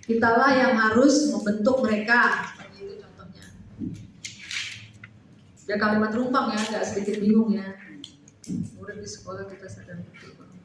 kitalah yang harus membentuk mereka, seperti itu contohnya. Ya kalimat rumpang ya, agak sedikit bingung ya. Murid di sekolah kita sadar betul bahwa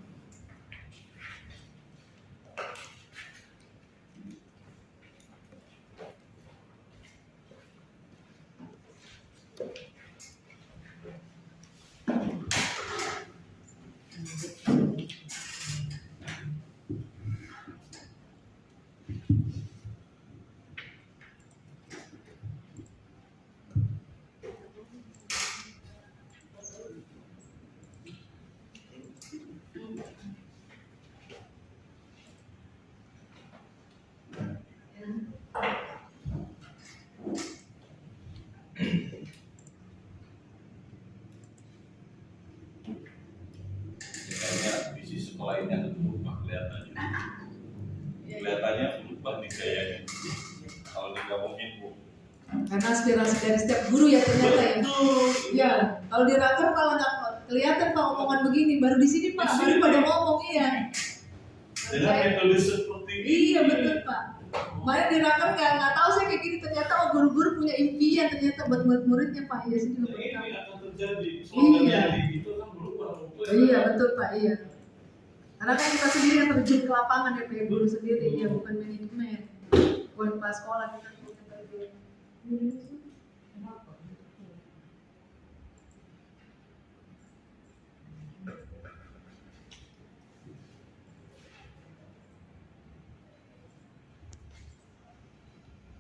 Kayaknya visi sekolah ini akan berubah kelihatannya berubah nih kayaknya kalau digabungin Bu. karena aspirasi dari setiap guru ya ternyata ya. Ya, kalau di raker kalau nggak kelihatan Pak omongan begini, baru di sini Pak, baru pada ngomong ya. Dengan metode seperti ini. Iya betul Pak. Kemarin di raker nggak tahu saya kayak gini, ternyata guru-guru punya impian ternyata buat murid-muridnya Pak. Ya sih juga Ini betul. akan terjadi. Iya. Itu kan berubah. Iya betul Pak, iya. Karena kan kita sendiri yang terjun ke lapangan ya Pak, guru sendiri ya, bukan manajemen, bukan kepala sekolah kita terjun.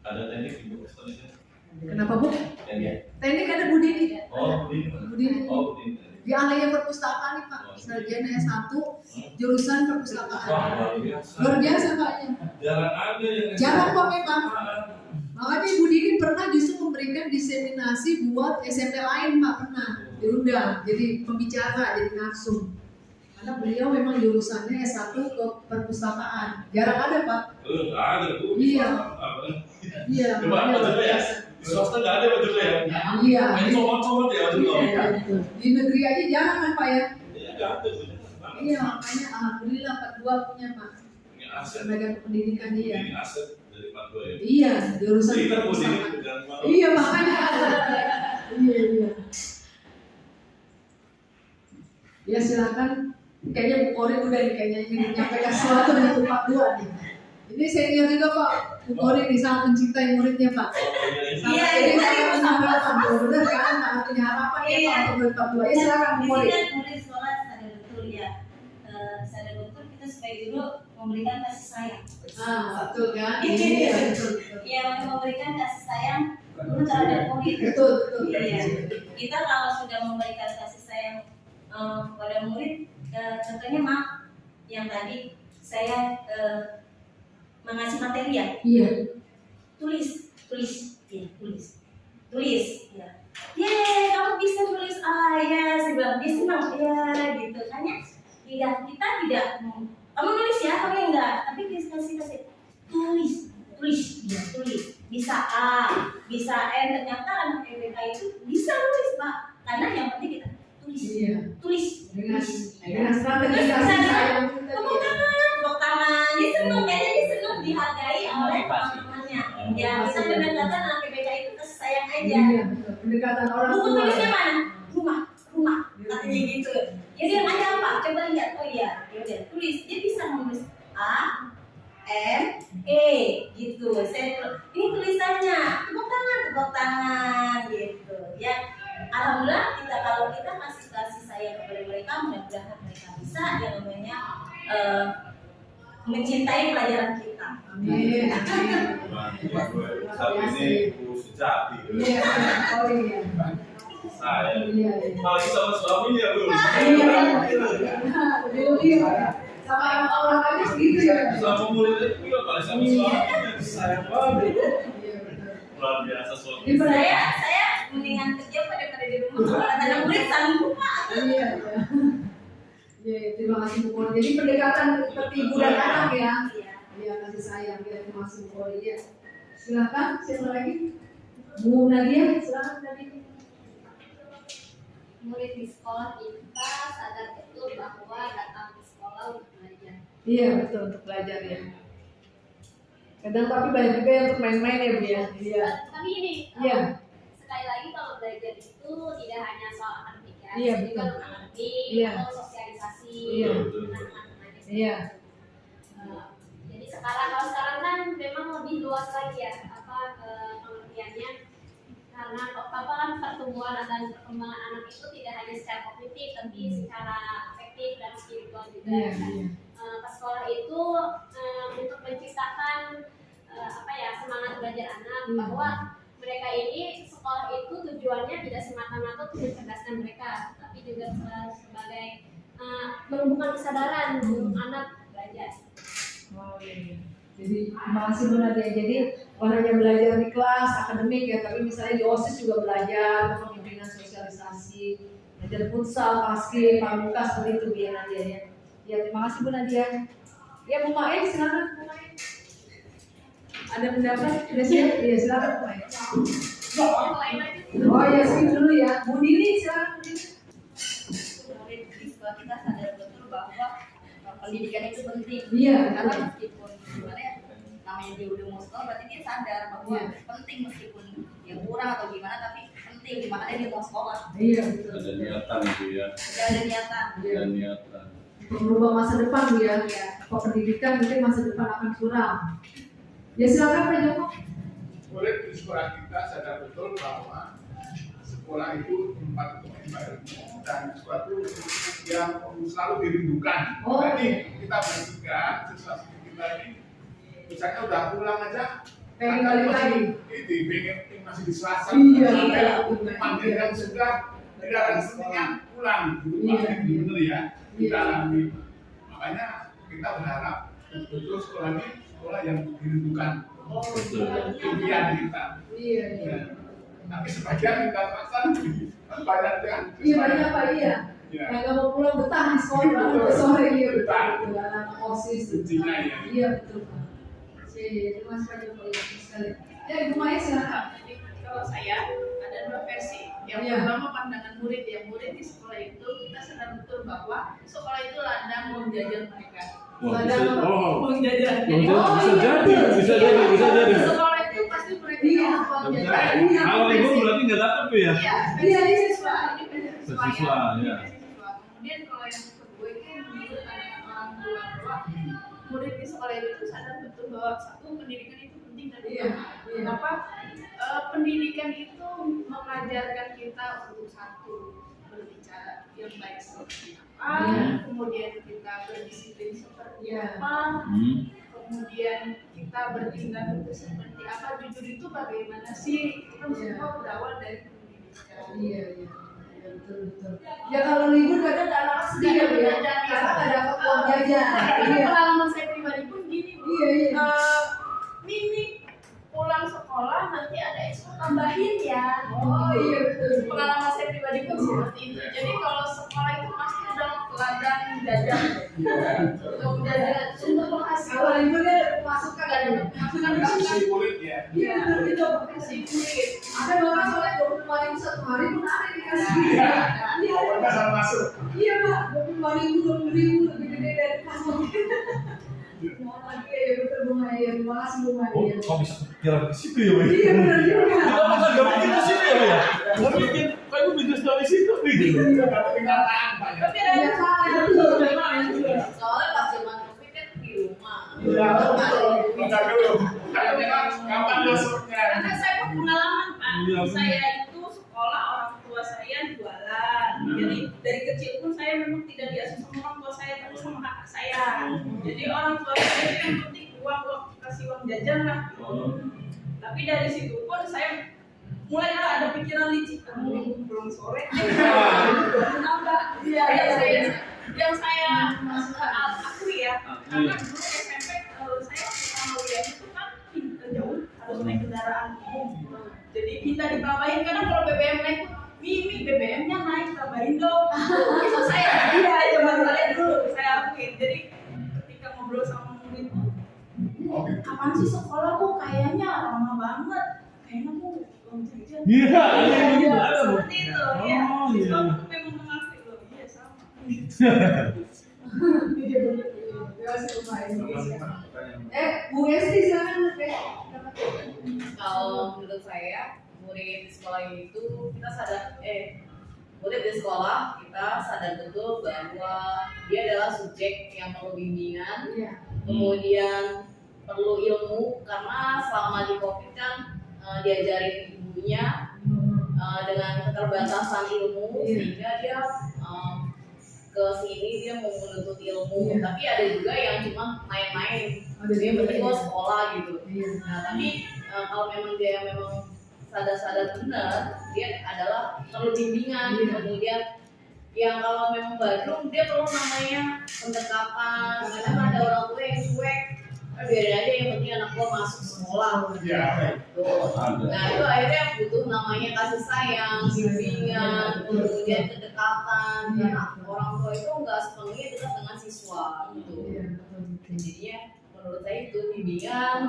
Ada teknik Ibu selanjutnya. Kenapa Bu? Teknik ada Bu Dini. Oh, ini. Bu Dini. Oh, ini. Di ahlinya perpustakaan nih Pak, sarjana S1, jurusan perpustakaan. Wah, luar biasa. Luar biasa Pak ya. Jarang ada yang Jarang kok memang. Makanya Ibu Dini pernah justru memberikan diseminasi buat SMP lain, Pak, pernah diundang jadi pembicara, jadi narsum. Karena beliau memang jurusannya S1 ke perpustakaan. Jarang ada, Pak. Nggak ada tuh. Iya. Iya. Coba apa dulu ya? Di swasta nggak ada betul ya? Iya. Main somot-somot ya betul. Iya, betul. Di negeri aja jarang kan, Pak ya? Iya, nggak ada. Iya, makanya alhamdulillah Pak Dua punya, Pak. Ini aset. Tenaga pendidikan dia. Ini aset dari Pak Dua ya. Iya, jurusan Kita mau perpustakaan. Iya, makanya. Iya, iya. Ya silakan. Kayaknya Bu Kori udah nih, kayaknya ingin menyampaikan sesuatu untuk Pak Dua nih. Ini senior juga Pak. Bu Kori nih sangat mencintai muridnya Pak. Iya, Ini itu sangat tadi punya harapan. Benar kan? Sangat punya harapan ya Pak untuk murid Pak Dua. Ya silakan Bu Di Kori. sini kan murid sekolah sadar betul ya. Sadar betul kita sebagai guru memberikan kasih sayang. Betul kan? Iya, betul. Iya, memberikan kasih sayang guru terhadap murid. Betul, betul. Iya. Kita kalau sudah memberikan kasih sayang pada murid, contohnya maaf yang tadi saya mengasih materi ya. Iya. Tulis, ya, tulis, ya. Yeay, kamu bisa tulis, ya, saya bilang dia senang, ya, gitu kan ya. Tidak, kita tidak, kamu nulis ya, kamu enggak, tapi kasih tulis, ya, tulis. Bisa A, bisa N, ternyata anak MBK itu bisa nulis Pak, karena yang penting kita tulis, Iya. tulis. Dengan strategi kasih sayang itu tadi ya. Tepuk tangan, dia senang, kayaknya dia senang dihargai oleh teman-temannya. Ya, kita pendekatan anak PBK itu kasih sayang aja. Iya, betul. Pendekatan orang Buku tua. tulisnya mana? Rumah, katanya gitu. Ya dia nanya apa? Coba lihat. Oh iya, ya udah tulis. Dia bisa menulis A, M, E, gitu. Ini tulisannya. Tepuk tangan, gitu. Ya, alhamdulillah kalau kita kasih sayang kepada mereka, mudah-mudahan mereka bisa yang namanya mencintai pelajaran kita. Amin. Saat ini guru sejati. Iya, oh iya. Saya. Iya, iya. Apalagi sama suaminya bro. Iya, lebih ya. Sama orang aja segitu ya. Sama muridnya juga kalau sama suaminya sayang banget. Iya, betul. Luar biasa suami. Di Saya mendingan kerja pada di rumah. Kalau anak murid sanggup Pak. Iya, iya. Iya, terima kasih Bu Kori. Jadi pendekatan seperti ibu dan anak ya. Iya, kasih sayang ya, terima kasih Bu Kori ya. Silakan, siapa lagi? Bu Nadia, silakan Nadia. Murid di sekolah kita sadar betul bahwa datang ke sekolah untuk belajar. Iya, betul, untuk belajar ya. Kadang tapi banyak juga yang untuk main-main ya Bu ya. Iya. Tapi ini Iya. sekali lagi kalau belajar itu tidak hanya soal akademik ya, Iya, bisa juga betul. non-akademik Iya. atau sosialisasi Iya. dengan teman-teman. Iya. Jadi kalau sekarang kan memang lebih luas lagi ya pengertiannya, karena kan pertumbuhan dan perkembangan anak itu tidak hanya secara kognitif tapi secara afektif dan spiritual juga. Iya, iya. Ke sekolah itu untuk menciptakan semangat belajar anak, bahwa mereka ini sekolah itu tujuannya tidak semata-mata untuk mencerdaskan mereka, tapi juga sebagai menumbuhkan kesadaran untuk anak belajar. Oh iya. Jadi terima kasih Bu Nadia. Jadi bukan hanya belajar di kelas akademik ya, tapi misalnya di OSIS juga belajar, kepemimpinan sosialisasi, belajar futsal, basket, pramuka seperti itu Bu Nadia ya. Ya terima kasih Bu Nadia. Ya Bu Mae, silakan Bu Mae. Ada pendapat? Sudah siap? Iya silakan Bu Mae. Oh ya skip dulu ya. Bu Dini silakan Bu Dini. Murid di sekolah kita sadar betul bahwa pendidikan itu penting. Iya. Karena meskipun sebenarnya namanya dia udah mau sekolah, berarti dia sadar bahwa penting meskipun dia kurang atau gimana, tapi penting makanya dia mau sekolah. Iya betul. Ada niatan gitu ya. Ada niatan. Ada niatan. Untuk merubah masa depan Bu ya. Apa pendidikan mungkin masa depan akan kurang. Ya silakan Pak Joko. Murid di sekolah kita sadar betul bahwa sekolah itu tempat untuk ilmu dan sesuatu yang selalu dirindukan. Oh. Jadi kita bertiga, siswa kita ini misalnya udah pulang aja, Pengen balik lagi. Ini pengen masih di Selasa. Iya. Sampai panggil yang sudah tidak ada senangnya pulang. Gitu Iya. Pak, ini bener ya. Iya. Kita alami. Makanya kita berharap betul sekolah ini sekolah yang dirindukan impian kita. Iya. Ya. Tapi sebagian kita terasa banyak yang Iya banyak Pak, iya. Ya. Yang nggak mau pulang betah di sekolah sampai sore, iya betul. Betah. Betul, anak OSIS. Kuncinya ya. Iya betul Pak. Terima kasih Pak Joko sekali. Ya Ibu Maya silakan. Jadi kalau saya ada dua versi. Yang Iya. pertama pandangan murid. Yang murid di sekolah itu kita sadar betul bahwa sekolah itu ladang uang jajan mereka. Ladang Uang jajan. bisa jadi. Sekolah itu pasti mereka Iya. dapat uang jajan. Kalau libur berarti nggak dapat tuh ya? Iya, Iya, iya. siswa. Ini beasiswa Beasiswa, ya. Beasiswa. Kemudian kalau yang kedua itu menurut anak orang tua bahwa murid di sekolah itu sadar betul bahwa satu pendidikan itu penting dan Iya. utama. Kenapa? Pendidikan itu mengajarkan kita untuk satu berbicara yang baik seperti apa, kemudian kita berdisiplin seperti apa, kemudian kita bertindak itu seperti apa, jujur itu bagaimana sih, itu kan semua berawal dari pendidikan. Iya, iya. Betul. Ya kalau libur kadang anak sedih ya Bu, ya. Karena nggak dapat uang jajan. Karena Iya. pengalaman saya pribadi pun gini Bu. Iya. Mimi pulang sekolah nanti ada ekspor tambahin ya. Oh iya betul. Pengalaman saya pribadi pun seperti itu. Jadi kalau sekolah itu pasti udah ladang jajan. Untuk jajan sumber Kalau penghasilan. liburnya masukkan Kan ada masukkan Si kulit ya. Iya betul itu. si kulit. Ada bahkan soalnya 25.000 satu hari pun ada dikasih. Iya. Iya. Pokoknya sama masuk. Iya Pak, 25.000 lebih gede dari pas Iya betul Bu Maya. Terima kasih Bu Maya. Kok bisa kepikiran ke situ ya, Wei? Iya benar juga. Kita makan gak bikin ke situ ya, ya? Gak bikin, kayak bisnis dari situ gitu. Itu dapat kenyataan Pak ya. Tapi ada Soalnya pas zaman COVID kan di rumah. Iya, betul. Enggak dulu. Kayaknya kapan masuknya? karena saya pengalaman Pak. Iya, benar. Saya itu sekolah orang tua saya jualan. Jadi dari kecil pun saya memang tidak diasuh sama orang tua saya, tapi sama kakak saya. Jadi orang tua saya itu yang penting uang kasih uang jajan lah. Tapi dari situ pun saya mulai ada pikiran licik pulang sore. Nambah. Iya, yang saya akui ya. Karena dulu SMP saya sama kuliah itu kan jauh harus naik kendaraan umum. Jadi minta ditambahin karena kalau BBM naik, Mimi BBM-nya naik tambahin dong. Itu saya, iya zaman saya dulu saya akuin. Jadi ketika ngobrol sama murid tuh, apaan sih sekolah kok kayaknya lama banget, kayaknya kok belum jajan. Iya, Seperti itu, ya. Siswa tuh memang mengakui loh, iya sama. Terima kasih Bu Maya. Bu Esti silakan Bu. Kalau menurut saya murid di sekolah itu kita sadar murid di sekolah kita sadar betul bahwa dia adalah subjek yang perlu bimbingan, kemudian perlu ilmu karena selama di COVID kan diajarin ibunya dengan keterbatasan ilmu sehingga dia ke sini dia mau menuntut ilmu, tapi ada juga yang cuma main-main, dia penting gua sekolah gitu. Nah tapi kalau memang dia memang sadar-sadar benar, dia adalah perlu bimbingan. Kemudian yang kalau memang baru dia perlu namanya pendekatan. Kadang ada orang tua yang cuek, biarin aja yang penting anak gua masuk sekolah. Nah itu akhirnya butuh namanya kasih sayang, bimbingan, kemudian kedekatan. Karena orang tua itu nggak sepenuhnya dekat dengan siswa gitu. Jadinya menurut saya itu bimbingan,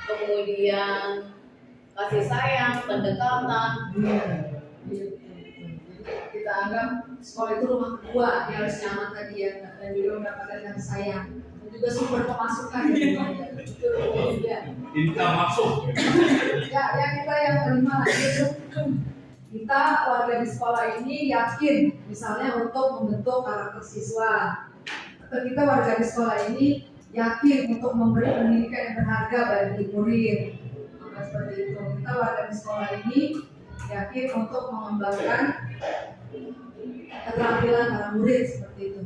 kemudian kasih sayang, pendekatan. Kita anggap sekolah itu rumah kedua, dia harus nyaman tadi ya, dan juga mendapatkan kasih sayang, dan juga sumber pemasukan. Ya. Income masuk. Ya, kita yang terima itu kita warga di sekolah ini yakin, misalnya untuk membentuk karakter siswa, atau kita warga di sekolah ini yakin untuk memberi pendidikan yang berharga bagi murid. Seperti itu, kita warga di sekolah ini yakin untuk mengembangkan keterampilan para murid seperti itu.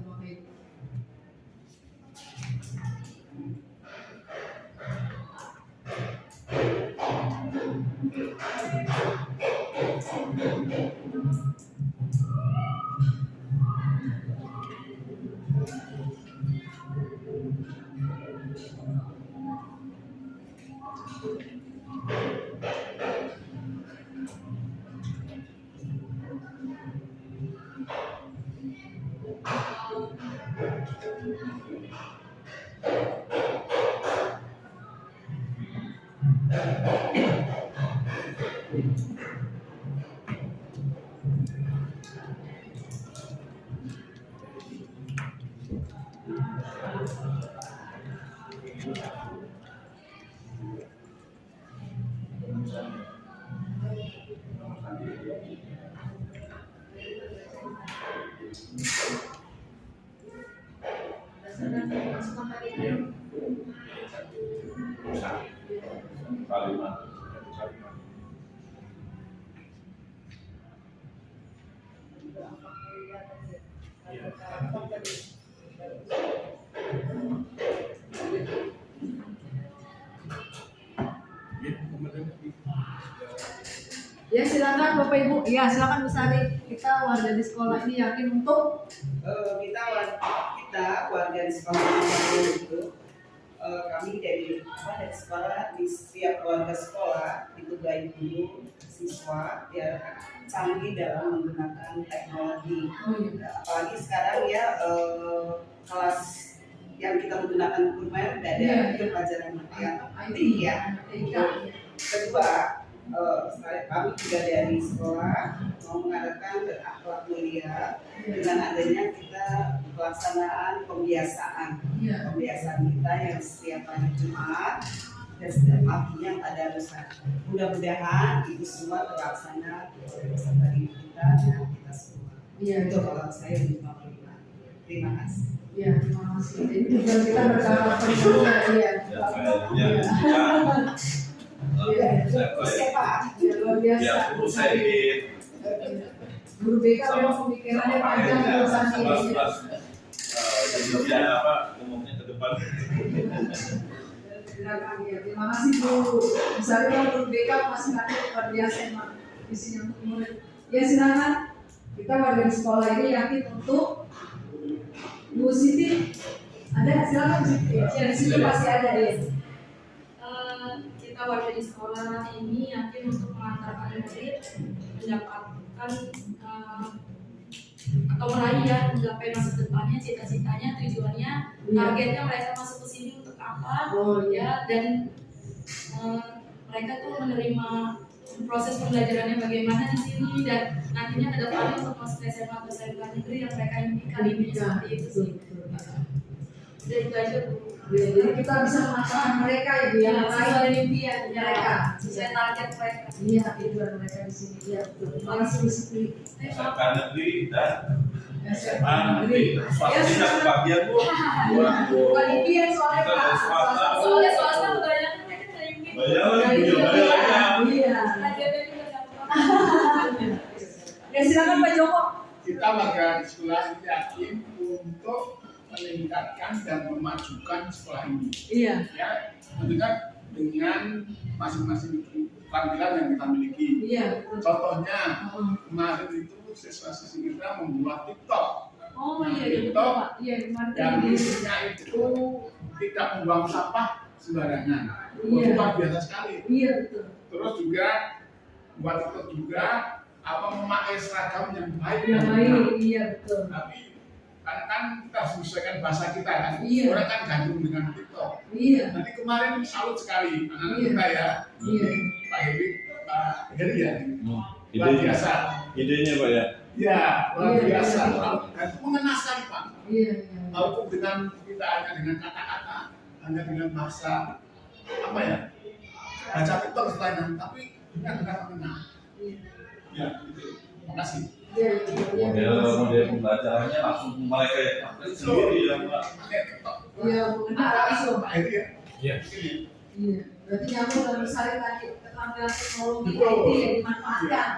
Ya silakan Bapak Ibu. Ya silakan Bu Sari. Kita warga di sekolah ini yakin untuk kita warga di sekolah itu kami dari sekolah, di setiap keluarga sekolah itu baik guru, siswa biar canggih dalam menggunakan teknologi. Apalagi sekarang ya kelas yang kita menggunakan kurmen ada itu pelajaran yang penting ya. Kedua, kami juga dari sekolah mau mengadakan berakhlak mulia dengan adanya kita pelaksanaan pembiasaan kita yang setiap hari Jumat dan setiap paginya pada besar. Mudah-mudahan itu semua terlaksana beserta diri kita dan kita semua. Itu kalau saya di Papua. Terima kasih. Ya, terima kasih. Jadi tujuan kita bersama penuh ya. Luar biasa. Guru BK memang pemikirannya panjang urusan ini. Ngomongnya ke depan. Silakan ya. Terima kasih Bu. Misalnya guru BK masih ada luar biasa emang isinya untuk murid. Ya silakan. Kita warga di sekolah ini yakin untuk Bu Siti. Ada silakan Siti. Ya di situ pasti ada ya. Kita warga di sekolah ini yakin untuk mengantarkan murid mendapatkan atau meraih ya menggapai masa depannya, cita-citanya, tujuannya, targetnya mereka masuk ke sini untuk apa, ya dan mereka tuh menerima proses pembelajarannya bagaimana di sini dan nantinya ke depannya untuk masuk SMA atau SMK negeri yang mereka impikan ini seperti itu sih. Jadi itu aja Bu. Jadi kita bisa memanfaatkan mereka ya Bu, yang meraih impian mereka, sesuai target mereka. Iya, tujuan mereka di sini. Iya, betul. Terima kasih Bu Siti. SMK negeri dan SMA negeri. Swasta tidak kebagian Bu. Bukan impian soalnya Pak. Soalnya swasta banyak mereka dari impian. Banyak. Iya. Targetnya juga nggak. Ya silakan Pak Joko. Kita warga di sekolah yakin untuk meningkatkan dan memajukan sekolah ini. Iya. Ya, tentunya dengan masing-masing tampilan yang kita miliki. Iya. Contohnya kemarin itu siswa-siswi kita membuat TikTok. Oh Nah, iya, TikTok Pak. Iya kemarin. yang isinya itu tidak membuang sampah sembarangan. Iya. Luar biasa sekali. Iya betul. Terus juga buat TikTok juga memakai seragam yang baik. Yang baik, iya betul. Tapi kan kita harus menyesuaikan bahasa kita kan. Iya. Orang kan gandrung dengan TikTok. Iya. Nanti kemarin salut sekali anak-anak Iya. kita ya. Iya. Pak Heri, Pak Heri ya. Luar Idenya, biasa. idenya Pak ya. Ya, luar Iya, biasa. iya. Dan itu mengenaskan Pak. Iya. Walaupun dengan kita hanya dengan kata-kata, hanya dengan bahasa apa ya? Baca TikTok istilahnya, tapi benar-benar mengenal. Iya. Ya, gitu. Terima kasih. Iya. Model pembelajarannya langsung mereka yang sendiri ya Pak. Pakai TikTok. Iya, mengenal langsung. Pak Heri ya. Iya. Iya. Berarti nyambung dalam misalnya tadi keterampilan teknologi Betul. IT yang dimanfaatkan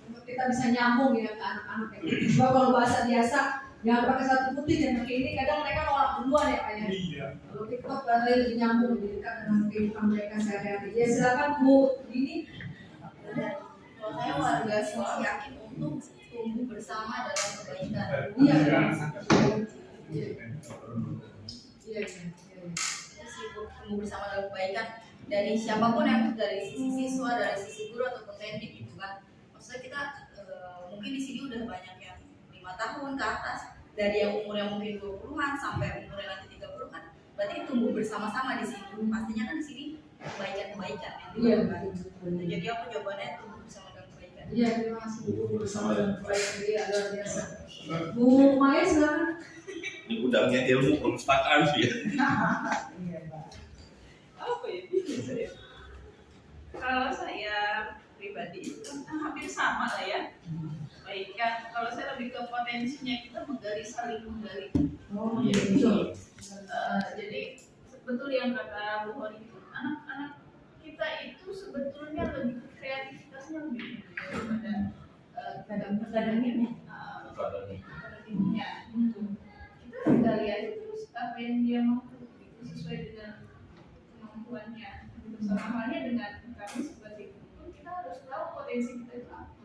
untuk kita bisa nyambung ya ke anak-anak ya. Coba kalau bahasa biasa jangan pakai satu putih dan pakai ini kadang mereka nolak duluan ya Pak ya. Iya. Kalau TikTok barangkali lebih nyambung lebih dekat dengan kehidupan mereka sehari-hari. Ya silakan Bu ini. Kalau saya warga sekolah yakin untuk tumbuh bersama dalam kebaikan. Iya. Iya. Iya. Tumbuh bersama dalam kebaikan dari siapapun yang dari sisi siswa, dari sisi guru ataupun pendidik gitu kan. Maksudnya kita mungkin di sini udah banyak yang 5 tahun ke atas dari yang umurnya mungkin 20-an sampai umurnya nanti 30 kan berarti tumbuh bersama-sama di sini. Pastinya kan di sini kebaikan-kebaikan ya. Iya, Kan? betul. Jadi aku jawabannya tumbuh bersama dengan kebaikan. Iya, terima kasih Bu. Bersama dengan baik jadi luar biasa. Bu Maya silakan. Ini udangnya ilmu perpustakaan sih ya. Iya, Pak. Apa ya? Kalau saya pribadi itu hampir sama lah ya. Baik kan, kalau saya lebih ke potensinya kita menggali, saling menggali. Oh, betul. Jadi betul yang kata Bu Hori itu, anak-anak kita itu sebetulnya lebih kreativitasnya lebih daripada akademiknya. Kita gali aja terus apa yang dia mampu itu sesuai dengan kemampuannya. Sama halnya dengan kami sebagai guru, kita harus tahu potensi kita itu apa,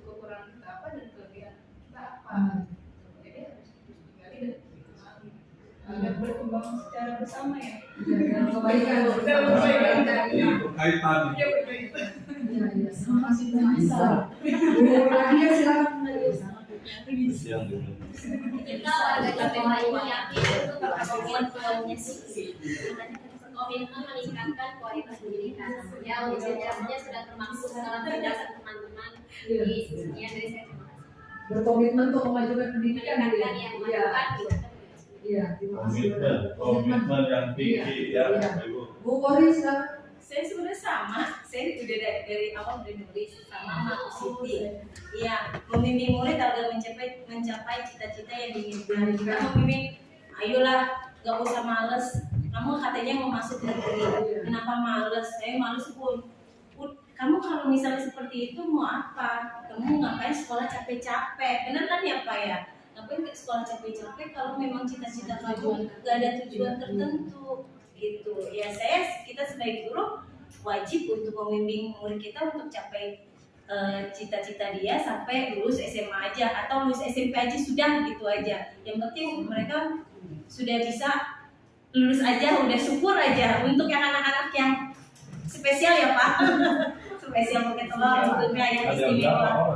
kekurangan kita apa dan kelebihan kita apa. Jadi harus digali dan dikembali agar berkembang secara bersama ya. Kebaikan. Kaitan. Ya berbeda. Iya, iya. Terima kasih Bu Maisa. Bu Nadia silakan. Kita warga KPK ini yakin itu komitmennya sih. Komitmen meningkatkan kualitas pendidikan. Ya, ujiannya sudah termaksud dalam penjelasan teman-teman. Jadi, sekian dari saya. Terima kasih. Berkomitmen untuk memajukan pendidikan. Meningkatkan yang memajukan. Iya, terima kasih. Komitmen yang tinggi ya, Ibu. Bu Kori silakan. Saya sebenarnya sama, saya udah dari awal udah nulis sama Bu Siti. Iya, membimbing murid agar mencapai cita-cita yang diinginkan. Kita membimbing, ayolah, gak usah males. Kamu katanya mau masuk negeri, kenapa males? Saya males pun. Kamu kalau misalnya seperti itu mau apa? Kamu ngapain sekolah capek-capek? Bener kan ya Pak ya? Ngapain ke sekolah capek-capek kalau memang cita-cita kamu gak ada tujuan tertentu? Gitu ya, kita sebagai guru wajib untuk membimbing murid kita untuk capai cita-cita dia sampai lulus SMA aja atau lulus SMP aja sudah gitu aja. Yang penting mereka sudah bisa lulus aja, udah syukur aja. Untuk yang anak-anak yang spesial ya Pak, spesial pakai telur bentuknya yang istimewa.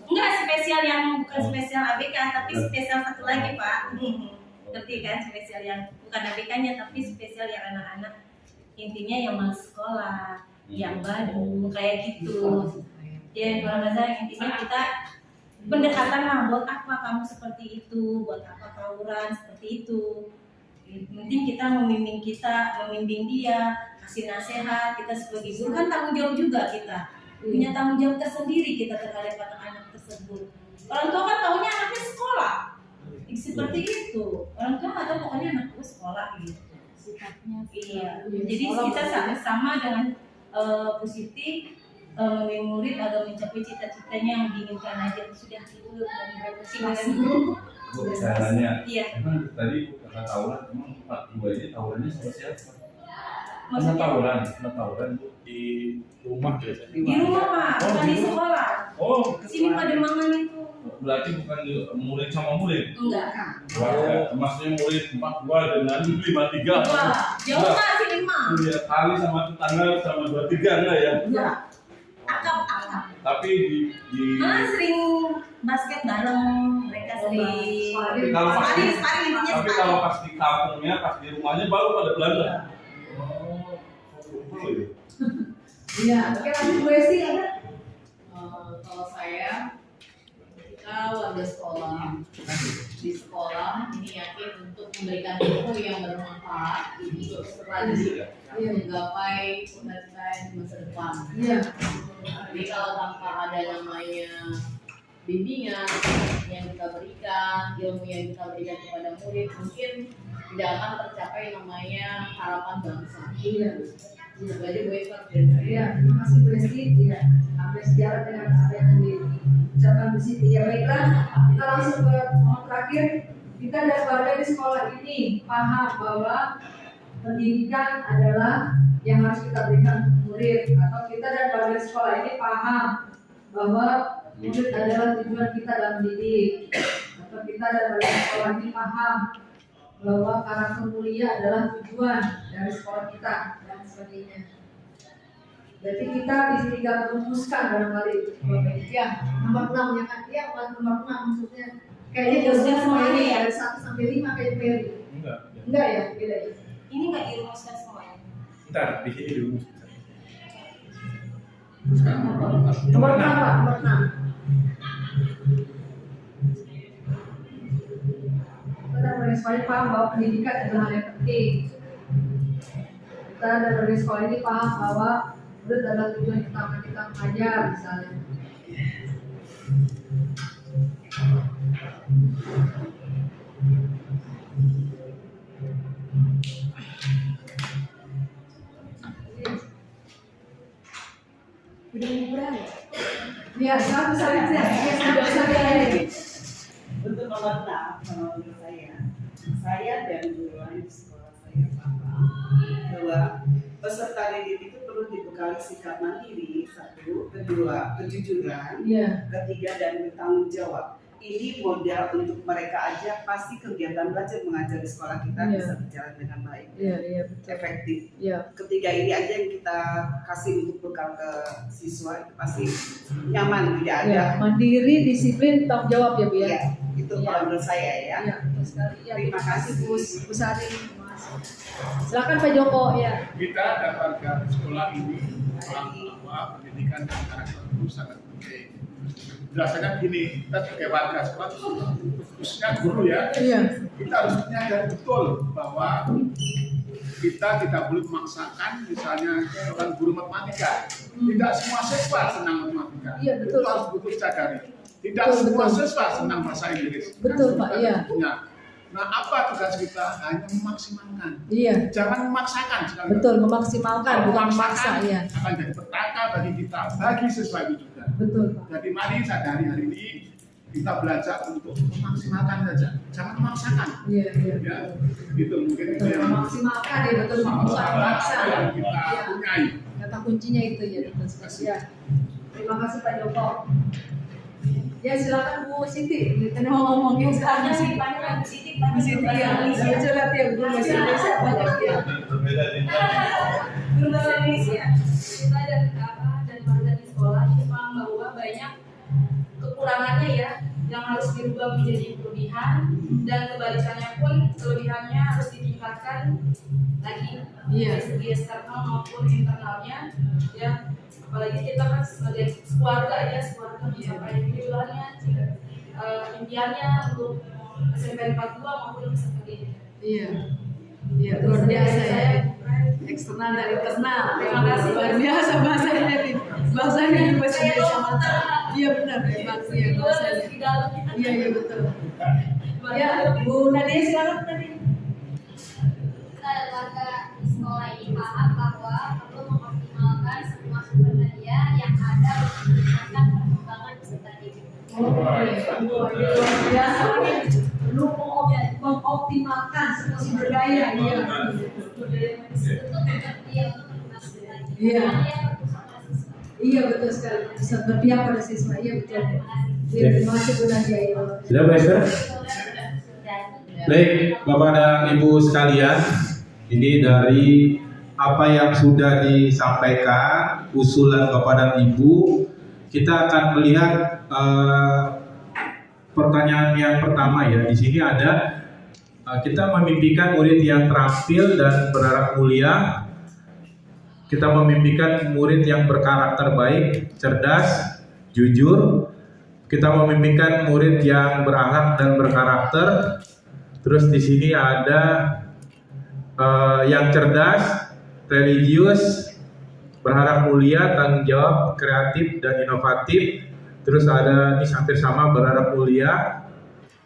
Enggak spesial yang bukan spesial ABK tapi spesial satu lagi Pak. Ngerti kan, spesial yang bukan ABK-nya tapi spesial yang anak-anak intinya yang malas sekolah, yang baru kayak gitu. Ya kalau misalnya intinya kita pendekatan lah, buat apa kamu seperti itu, buat apa tawuran seperti itu. Penting kita membimbing dia, kasih nasihat. Kita sebagai guru kan tanggung jawab juga kita, punya tanggung jawab tersendiri kita terhadap anak-anak tersebut. Orang tua kan taunya anaknya sekolah. Seperti itu, orang tua nggak tahu pokoknya anakku sekolah gitu sifatnya. Iya, jadi kita sama dengan Bu Siti membimbing murid agar mencapai cita-citanya yang diinginkan aja sudah itu dan bermotivasi. Bu, saya tanya, iya. Emang tadi kata tawuran, emang 42 ini tawurannya sama siapa? Maksudnya tawuran Bu di rumah biasanya. di rumah Pak, bukan di sekolah. Oh, Sini Pademangan itu. berarti bukan murid sama murid? Enggak. Maksudnya murid 42 dengan 53. Wah, jauh nggak sini mah? Iya, kali sama tetangga sama 23 enggak ya? Enggak. Akap. Tapi di Malah sering basket bareng, mereka sering tapi kalau pas di, sparring intinya tapi sparring. kalau pas di kampungnya, pas di rumahnya baru pada belanja. Oh, iya. Iya, oke lanjut Bu Esti ada. Kalau saya, kita warga sekolah di sekolah ini yakin untuk memberikan ilmu yang bermanfaat untuk selanjutnya menggapai cita-cita di masa depan. Iya. Jadi kalau tanpa ada namanya bimbingan yang kita berikan, ilmu yang kita berikan kepada murid, mungkin tidak akan tercapai namanya harapan bangsa. Iya. Jadi Bu Eva dari saya. Iya, terima kasih Bu Esti. Iya, hampir sejalan dengan apa yang diucapkan Bu Siti. Ya baiklah, kita langsung ke mohon terakhir. Kita dan warga di sekolah ini paham bahwa pendidikan adalah yang harus kita berikan untuk murid, atau kita dan warga sekolah ini paham bahwa murid adalah tujuan kita dalam mendidik, atau kita dan warga sekolah ini paham bahwa karakter mulia adalah tujuan dari sekolah kita dan sebagainya. Berarti kita di sini gak merumuskan barangkali ya nomor 6 ya kan? Iya, bukan nomor 6 maksudnya Kayaknya dirumuskan semuanya ya, dari 1 sampai 5 kayak Peri. Enggak ya, beda ya. Ini nggak dirumuskan semuanya. Ntar di sini dulu. Nomor berapa? Nomor 6. Kita dari sekolah ini paham bahwa pendidikan adalah hal yang penting. Kita dari sekolah ini paham bahwa murid adalah tujuan utama kita mengajar misalnya. Udah liburan ya? Iya, sekarang bisa lihat ya. Sekarang bisa lihat. Untuk nomor 6, kalau menurut saya dan guru lain di sekolah saya paham bahwa peserta didik itu perlu dibekali sikap mandiri, 1, kedua kejujuran, ketiga dan bertanggung jawab. Ini modal untuk mereka aja, pasti kegiatan belajar mengajar di sekolah kita bisa berjalan dengan baik, efektif. Ketiga ini aja yang kita kasih untuk bekal ke siswa, itu pasti nyaman, tidak ada. Mandiri, disiplin, tanggung jawab ya Bu ya. Ya, itu kalau menurut saya ya. Betul sekali. Terima kasih Bu Sari. Silakan Pak Joko ya. Kita dan warga sekolah ini paham bahwa pendidikan dan karakter guru sangat penting. Berdasarkan gini, kita sebagai warga sekolah, khususnya guru ya, kita harus menyadari betul bahwa kita tidak boleh memaksakan, misalnya seorang guru matematika. Tidak semua siswa senang matematika. Itu harus betul disadari. Tidak semua siswa senang bahasa Inggris. Betul Pak, iya. Nah, apa tugas kita? Hanya memaksimalkan. Iya. Jangan memaksakan. Betul, memaksimalkan, bukan memaksa. Iya. Akan jadi petaka bagi kita, bagi siswa itu juga. Betul Pak. Jadi mari sadari hari ini kita belajar untuk memaksimalkan saja, jangan memaksakan. Iya. Ya, itu mungkin itu yang memaksimalkan ya, betul, bukan memaksa. yang kita punyai. Kata kuncinya itu ya, betul sekali. Ya. Terima kasih Pak Joko. Ya silakan Bu Siti, kita mau ngomongin sekarang Sih, sih. panjang Bu Siti, Bu Siti ya, bisa lihat ya Bu bahasa Indonesia banyak ya. Belum bahasa Indonesia. Kita dan warga di sekolah ini paham bahwa banyak kekurangannya ya yang harus dirubah menjadi kelebihan, dan kebalikannya pun kelebihannya harus ditingkatkan lagi dari segi eksternal maupun internalnya ya. Apalagi kita kan sebagai keluarga ya, keluarga mencapai tujuannya, impiannya untuk SMP 42 maupun SMP. Iya, luar biasa ya. Eksternal dan internal. Terima kasih. Luar biasa bahasanya nih. Bahasanya di bahasa Indonesia mantap. Iya benar, hebat ya bahasanya. Iya betul. Ya, Bu Nadia silakan tadi. Kita dan warga di sekolah ini paham bahwa perlu mengoptimalkan semua sumber daya yang ada untuk meningkatkan perkembangan peserta didik. Luar biasa. Perlu mengoptimalkan semua sumber daya. Iya. Untuk bekerja untuk masuk lagi. Iya. Yang berpusat pada siswa. Iya betul sekali. Bisa berpihak pada siswa. Iya betul. Iya, terima kasih Bu Nadia. Sudah Pak Esther? Baik, Bapak dan Ibu sekalian, ini dari apa yang sudah disampaikan, usulan Bapak dan Ibu, kita akan melihat pertanyaan yang pertama ya. Di sini ada kita memimpikan murid yang terampil dan berakhlak mulia. Kita memimpikan murid yang berkarakter baik, cerdas, jujur. Kita memimpikan murid yang berakhlak dan berkarakter. Terus di sini ada yang cerdas, religius, berharap mulia, tanggung jawab, kreatif dan inovatif. Terus ada ini hampir sama, berharap mulia.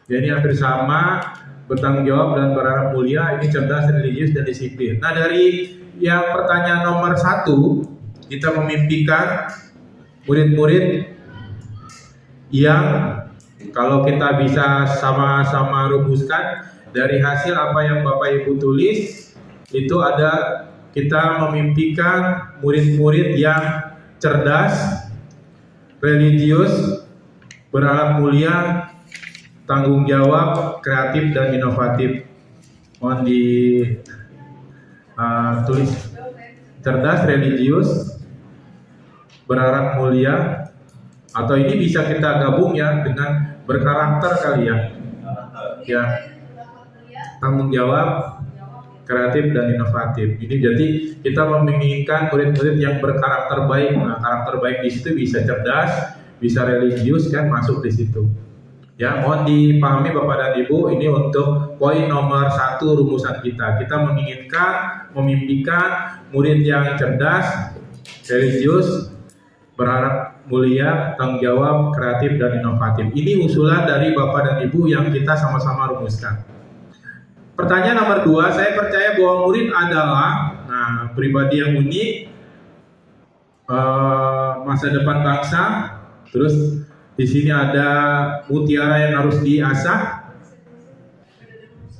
Ya, ini hampir sama, bertanggung jawab dan berharap mulia. Ini cerdas, religius dan disiplin. Nah, dari yang pertanyaan nomor 1, kita memimpikan murid-murid yang kalau kita bisa sama-sama rumuskan dari hasil apa yang Bapak Ibu tulis, itu ada kita memimpikan murid-murid yang cerdas, religius, berakhlak mulia, tanggung jawab, kreatif dan inovatif. Mohon tulis cerdas, religius, berakhlak mulia, atau ini bisa kita gabung ya dengan berkarakter kali ya. ya, tanggung jawab, kreatif dan inovatif. Ini jadi kita menginginkan murid-murid yang berkarakter baik. Nah, karakter baik di situ bisa cerdas, bisa religius kan masuk di situ. Ya, mohon dipahami Bapak dan Ibu, ini untuk poin nomor 1 rumusan kita. Kita menginginkan, memimpikan murid yang cerdas, religius, berharap mulia, tanggung jawab, kreatif dan inovatif. Ini usulan dari Bapak dan Ibu yang kita sama-sama rumuskan. Pertanyaan nomor 2, saya percaya bahwa murid adalah pribadi yang unik, masa depan bangsa. Terus di sini ada mutiara yang harus diasah.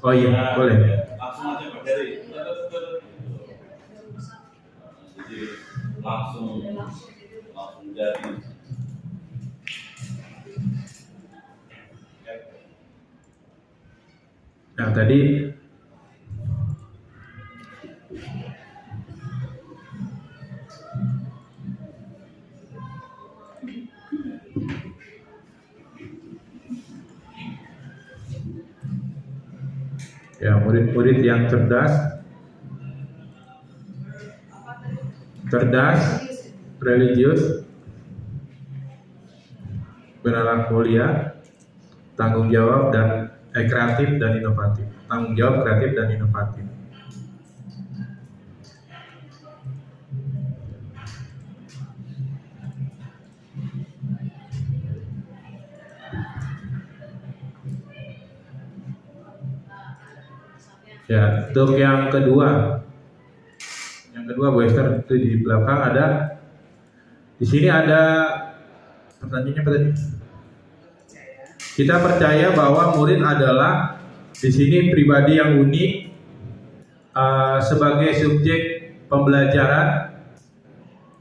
Oh iya, boleh. Langsung aja Pak Heri. Jadi langsung jadi. Nah tadi ya, murid-murid yang cerdas, religius, berakhlak mulia, tanggung jawab dan kreatif dan inovatif. Tanggung jawab, kreatif dan inovatif. Ya, untuk yang kedua Bu Esther, itu di belakang ada, di sini ada pertanyaannya apa tadi? Kita percaya bahwa murid adalah di sini pribadi yang unik sebagai subjek pembelajaran.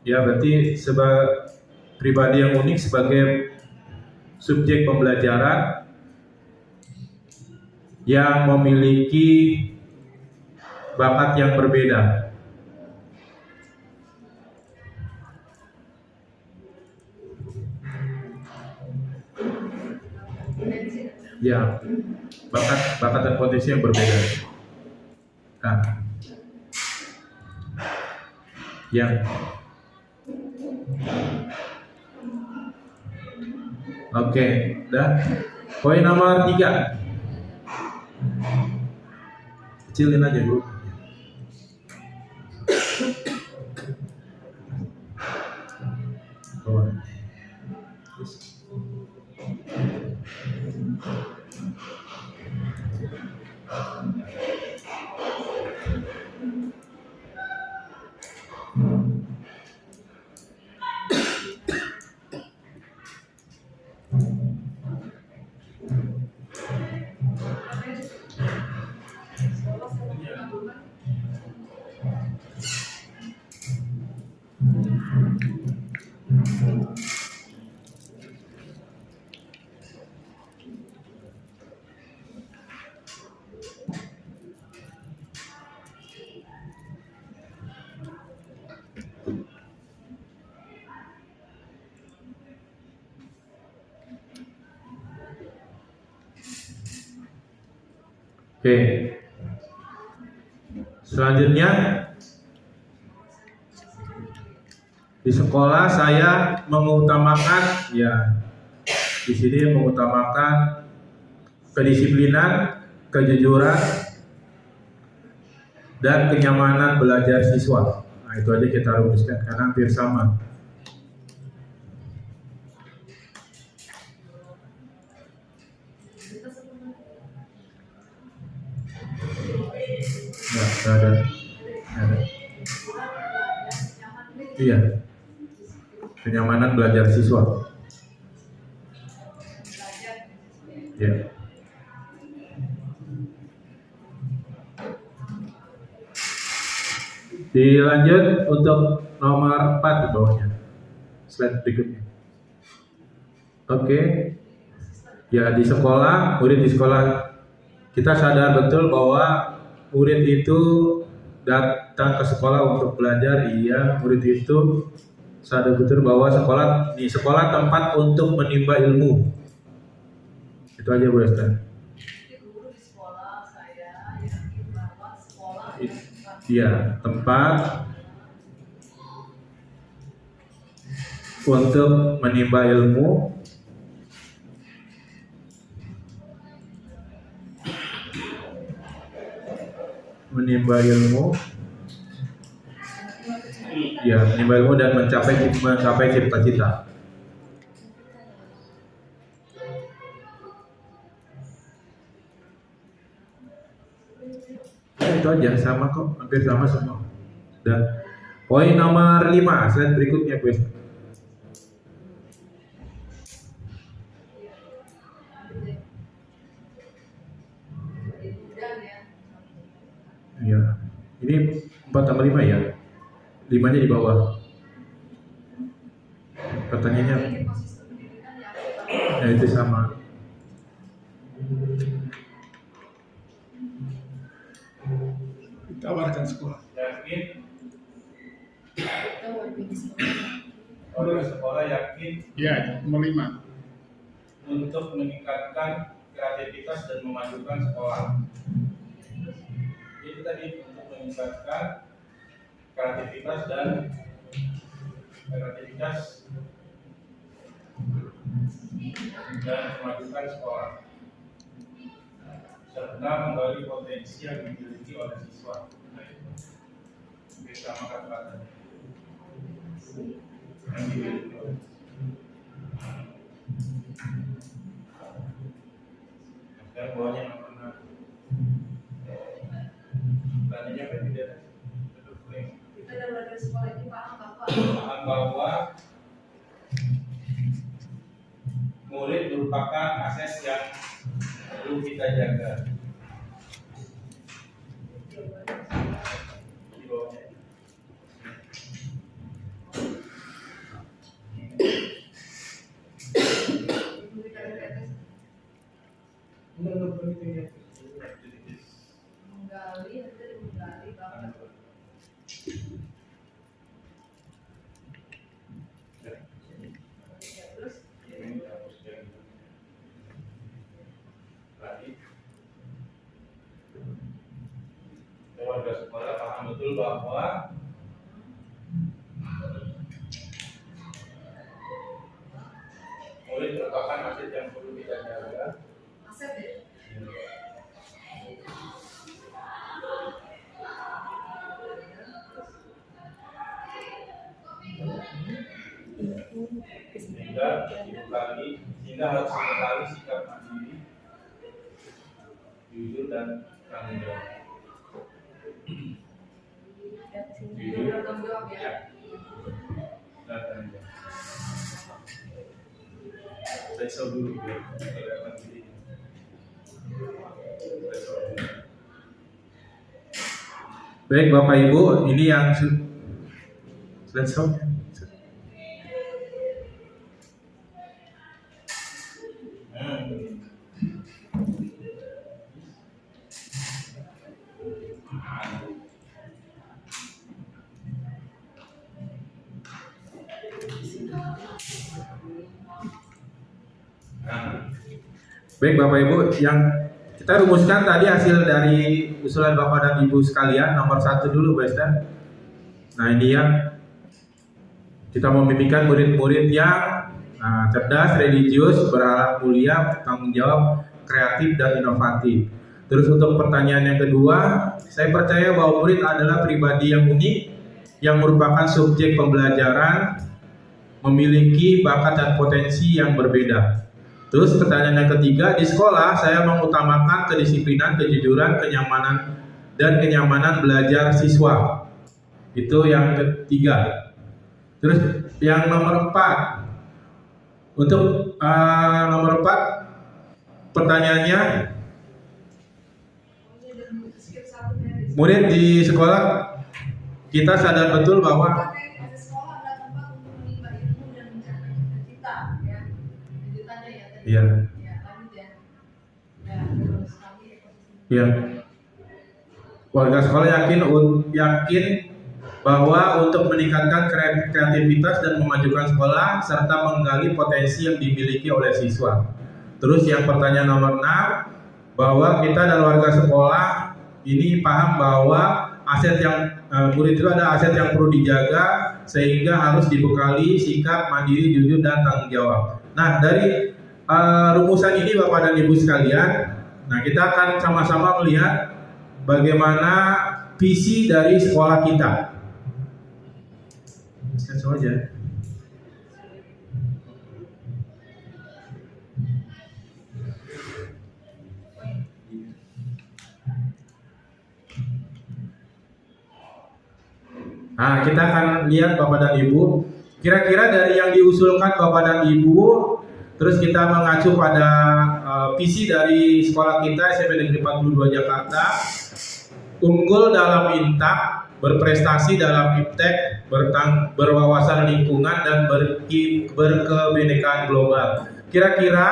Ya, berarti sebagai pribadi yang unik sebagai subjek pembelajaran yang memiliki bakat yang berbeda. Ya, bakat dan potensi yang berbeda. Nah, yang oke, dah. Poin nomor 3. Kecilin aja dulu. Oke. Selanjutnya di sekolah saya mengutamakan, ya, di sini mengutamakan kedisiplinan, kejujuran, dan kenyamanan belajar siswa. Nah, itu aja kita rumuskan karena hampir sama. Ya, ada. Iya. Kenyamanan belajar siswa. Ya. Dilanjut untuk nomor 4 di bawahnya. Slide berikutnya. Oke. Ya, di sekolah, murid di sekolah kita sadar betul bahwa murid itu datang ke sekolah untuk belajar. Iya, murid itu sadar betul bahwa sekolah tempat untuk menimba ilmu. Itu aja Bu Esther. Ya, tempat untuk menimba ilmu, ya, menimba ilmu dan mencapai cita-cita. Itu aja, sama kok, hampir sama semua. Dan poin nomor 5, slide berikutnya, guys. Ya, ini 4 tambah 5 ya. 5-nya di bawah. Pertanyaannya, ya itu sama. Tawarkan sekolah. Yakin? Orang sekolah yakin Ya, nomor 5. untuk meningkatkan kreativitas dan memajukan sekolah. Itu tadi untuk meningkatkan kreativitas dan memajukan sekolah, serta menggali potensi yang dimiliki oleh siswa. Bersama kata-kata yang dimiliki oleh sekarang bawahnya nomor 6. Tadinya tidak Kita dan warga sekolah ini paham bahwa murid merupakan aset yang perlu kita jaga. Di bawahnya. Warga sekolah paham betul bahwa murid merupakan aset yang perlu kita jaga. aset ya. Sehingga harus dibekali sikap mandiri, jujur dan tanggung jawab. Jujur dan tanggung jawab ya. Dan tanggung jawab. Saya show dulu ya. Baik Bapak Ibu, ini yang slide show. Baik Bapak Ibu, yang kita rumuskan tadi hasil dari usulan Bapak dan Ibu sekalian, nomor 1 dulu Pak Ustaz. Nah ini yang kita memimpikan murid-murid yang cerdas, religius, berakhlak mulia, tanggung jawab, kreatif dan inovatif. Terus untuk pertanyaan yang kedua, saya percaya bahwa murid adalah pribadi yang unik, yang merupakan subjek pembelajaran, memiliki bakat dan potensi yang berbeda. Terus pertanyaan yang ketiga, di sekolah saya mengutamakan kedisiplinan, kejujuran, kenyamanan, dan kenyamanan belajar siswa. Itu yang ketiga. Terus yang nomor 4, untuk nomor 4 pertanyaannya, murid di sekolah kita sadar betul bahwa iya. Ya. Warga sekolah yakin bahwa untuk meningkatkan kreativitas dan memajukan sekolah serta menggali potensi yang dimiliki oleh siswa. Terus yang pertanyaan nomor 6, bahwa kita dan warga sekolah ini paham bahwa aset yang murid itu ada aset yang perlu dijaga sehingga harus dibekali sikap mandiri, jujur dan tanggung jawab. Nah, dari rumusan ini Bapak dan Ibu sekalian, nah kita akan sama-sama melihat bagaimana visi dari sekolah kita. Langsung aja. Nah, kita akan lihat Bapak dan Ibu, kira-kira dari yang diusulkan Bapak dan Ibu, terus kita mengacu pada visi dari sekolah kita SMP Negeri 42 Jakarta, unggul dalam INTAK, berprestasi dalam IPTEK, berwawasan lingkungan dan berkebinekaan global. Kira-kira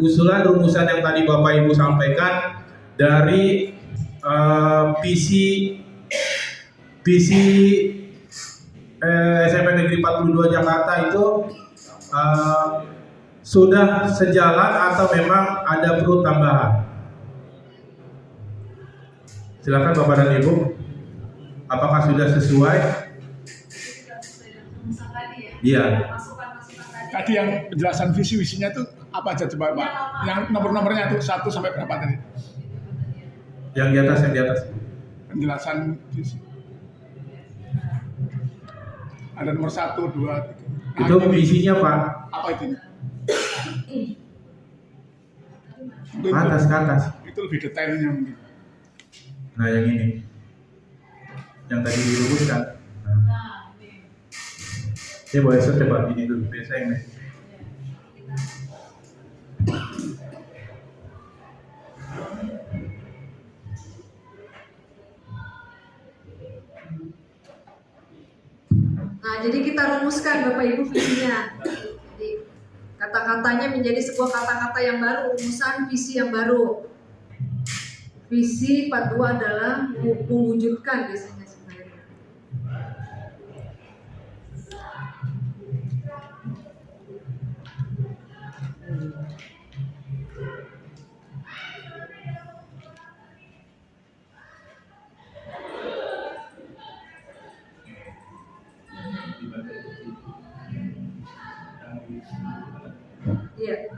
usulan rumusan yang tadi Bapak Ibu sampaikan dari visi SMP Negeri 42 Jakarta itu sudah sejalan atau memang ada perlu tambahan? Silakan Bapak dan Ibu, apakah sudah sesuai? Iya. Tadi yang penjelasan visi-visinya tuh apa aja coba Pak? Yang nomor-nomornya tuh 1 sampai berapa tadi? Yang di atas, yang di atas. Penjelasan visi. Ada nomor 1, 2, 3. Itu visinya Pak. Apa itu? Atas ke atas. Itu lebih detailnya mungkin. Nah, yang ini. Yang tadi dirumuskan. Nah. Ini boleh coba ini dulu, biasa ini. Nah, jadi kita rumuskan Bapak Ibu visinya. Jadi kata-katanya menjadi sebuah kata-kata yang baru, rumusan visi yang baru. Visi 42 adalah mewujudkan biasanya sebenarnya. Iya.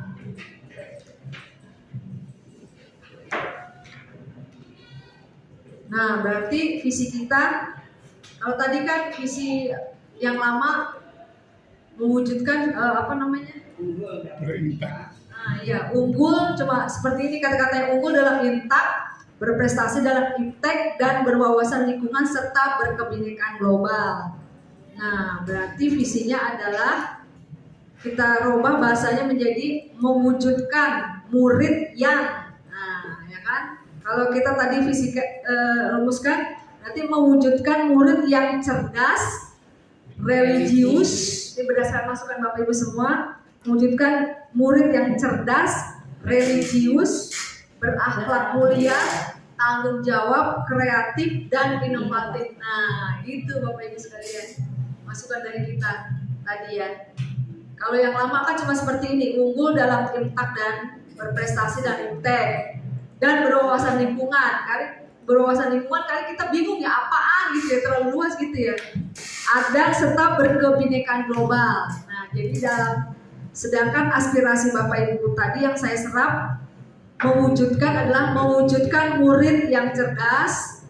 Nah, berarti visi kita, kalau tadi kan visi yang lama mewujudkan Nah, ya, unggul, cuma seperti ini kata-kata yang unggul dalam INTAK, berprestasi dalam IPTEK dan berwawasan lingkungan serta berkebinekaan global. Nah, berarti visinya adalah kita rubah bahasanya menjadi mewujudkan murid yang, nah, ya kan? Kalau kita tadi visi rumuskan, berarti mewujudkan murid yang cerdas, religius, ini berdasarkan masukan Bapak Ibu semua, mewujudkan murid yang cerdas, religius, berakhlak mulia, tanggung jawab, kreatif, dan inovatif. Nah, gitu Bapak Ibu sekalian, masukan dari kita tadi ya. Kalau yang lama kan cuma seperti ini, unggul dalam IMTAK dan berprestasi dalam IPTEK dan berwawasan lingkungan. Berwawasan lingkungan kali kita bingung ya apaan gitu ya, terlalu luas gitu ya. Ada serta berkebinekaan global. Nah, jadi sedangkan aspirasi Bapak Ibu tadi yang saya serap mewujudkan adalah mewujudkan murid yang cerdas,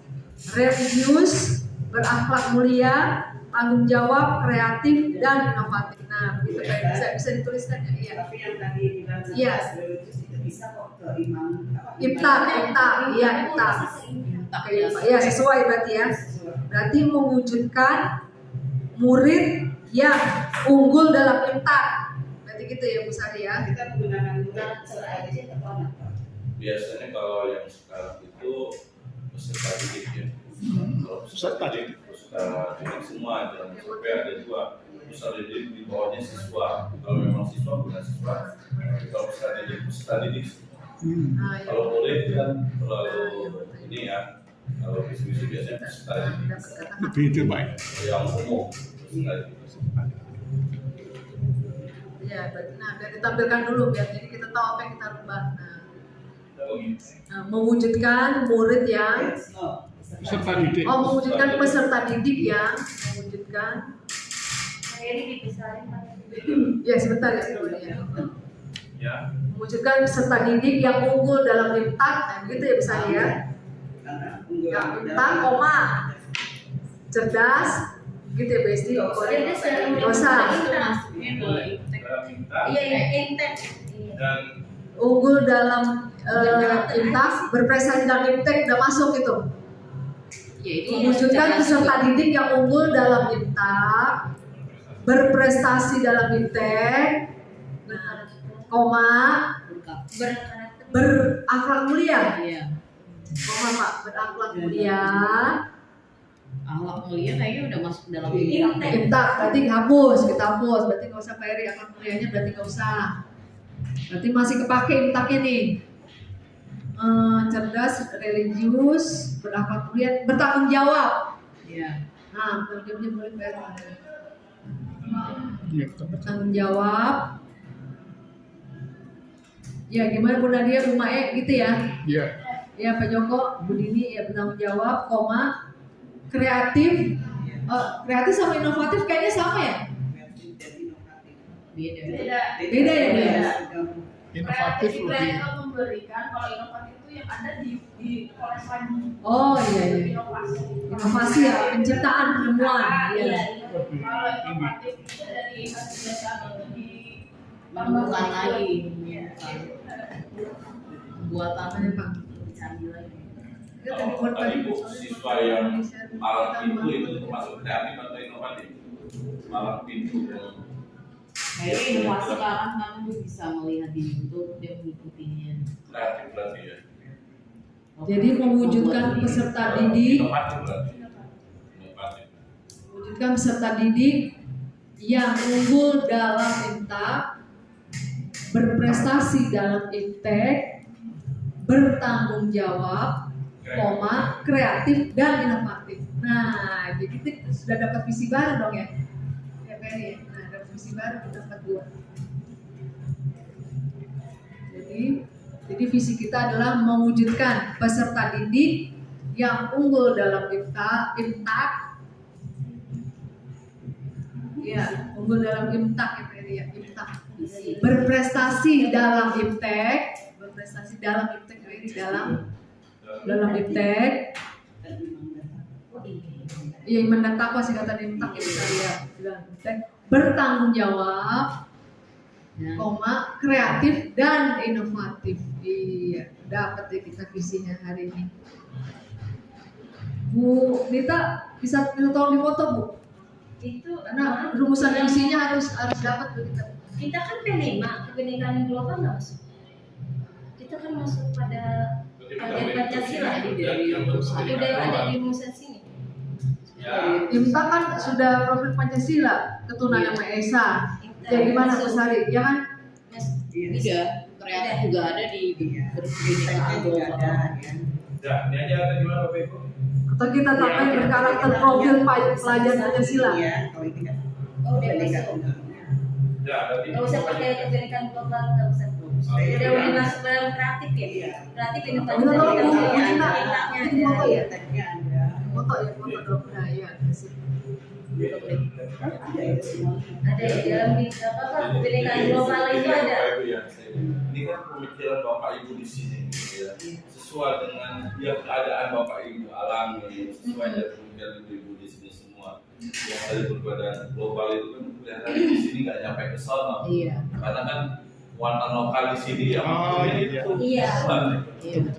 religius, berakhlak mulia, tanggung jawab, kreatif, dan inovatif. Nah, begitu kan bisa dituliskan ya. Iya. Tapi yang tadi bilang iya. Itu bisa kok ke imam. IPTAK. Ya, sesuai berarti ya. Berarti mewujudkan murid yang unggul dalam IPTAK. Berarti gitu ya Bu Sari ya. Kita menggunakan strategi atau apa? Biasanya kalau yang sekarang itu peserta didik ya. Kalau Peserta didik semua dalam SMP ada 2. Peserta didik di bawahnya siswa. Kalau memang siswa bukan siswa. Kalau peserta didik. Kalau murid kan terlalu ini ya. Kalau visi-visi biasanya peserta didik. Lebih itu baik. Yang umum. Ya, nah biar ditampilkan dulu biar jadi kita tahu apa yang kita rubah. Nah, mewujudkan murid yang Peserta didik. Oh, mewujudkan peserta didik yang mewujudkan. Ini dipisahin Pak. Ya sebentar ya. Ya. Mewujudkan peserta didik yang unggul dalam IMTAK, nah, gitu ya misalnya ya. Yang IMTAK, koma, cerdas, gitu ya Besti. Cerdas dalam Nggak usah. Iya, intent. Dan Unggul dalam IMTAK, berprestasi dalam IMTEK, udah masuk itu. Ya, itu Mewujudkan peserta didik yang unggul dalam IMTAK, berprestasi dalam IMTEK, nah, koma, berakhlak mulia, Iya. koma Pak, berakhlak mulia, Akhlak mulia kayaknya udah masuk dalam IMTAK, berarti hapus, kita hapus, berarti nggak usah Pak Eri, akhlak mulianya berarti nggak usah, berarti masih kepake IMTAK-nya nih. Cerdas, religius, berakhlak mulia, bertanggung jawab. Iya. Nah, terjemahnya boleh Pak Eri. Iya. Bertanggung jawab. Ya gimana Bu Nadia, Bu Mae gitu ya? Iya. Ya Pak Joko, Bu Dini ya bertanggung jawab, koma, kreatif, kreatif sama inovatif kayaknya sama ya? Beda. Beda ya beda. Inovatif Kreatif lebih. itu memberikan, kalau inovatif itu yang ada di koles lagi. Oh iya iya. Inovasi. Inovasi ya, penciptaan penemuan. Iya. Kalau inovatif itu dari hasil data itu di Menemukan lagi. Buatan Apa Pak? cari lagi. kalau tadi Bu, siswa yang malam pintu itu termasuk kreatif atau inovatif? Malam pintu. Kayaknya inovasi sekarang kan dia bisa melihat di YouTube, dia mengikutinya. Kreatif berarti ya. Jadi mewujudkan peserta didik, Inovatif berarti. Inovatif. mewujudkan peserta didik yang unggul dalam IMTAK, berprestasi dalam IMTEK, bertanggung jawab, koma, kreatif dan inovatif. Nah, jadi kita sudah dapat visi baru dong ya, ya Ferry ya. Nah, dapat visi baru kita dapat 2. Jadi visi kita adalah mewujudkan peserta didik yang unggul dalam IMTAK, ya, unggul dalam IMTAK ya Ferry ya, IMTAK. Berprestasi dalam IMTEK, berprestasi dalam IMTEK Ferry dalam IMTEK. Iya, mendata apa sih kata IMTAK ya saya dalam IMTEK. Bertanggung jawab, koma, kreatif dan inovatif. Iya, dapat ya kita visinya hari ini. Bu Nita bisa tolong difoto Bu, Itu karena rumusan visinya harus dapat Bu Nita. kita kan P5, kebinekaan global nggak masuk. Kita kan masuk pada pelajaran Pancasila. Udah ada di rumusan sini. Ya. IMTAK kan sudah profil Pancasila, keturunan yang Maha Esa. Ya gimana Bu Sari? Ya kan? Iya, kreatif juga ada di kebinekaan global. Ya, ini aja atau gimana Bapak Ibu? Atau kita tambahin berkarakter profil pelajar Pancasila. Iya, kalau ini kan. Oh, udah masuk. Ya, berarti Nggak usah pakai kebinekaan global, nggak usah. Udah masuk dalam kreatif ya. Kreatif inovatif Kita dan tolong Bu kita Nita, kita ini foto ya? Ada. Foto ya, foto dong. Nah, iya. Kasih. ada di dalam kebinekaan global itu ada. Bapak Ibu ya, ini kan pemikiran Bapak Ibu di sini gitu ya. Sesuai dengan yang keadaan Bapak Ibu alami, sesuai dengan pemikiran Ibu di sini semua. Yang dari perbedaan global itu kan kelihatan di sini nggak nyampe ke sana. Iya. Karena kan muatan lokal di sini ya. Oh, iya. Iya. Iya.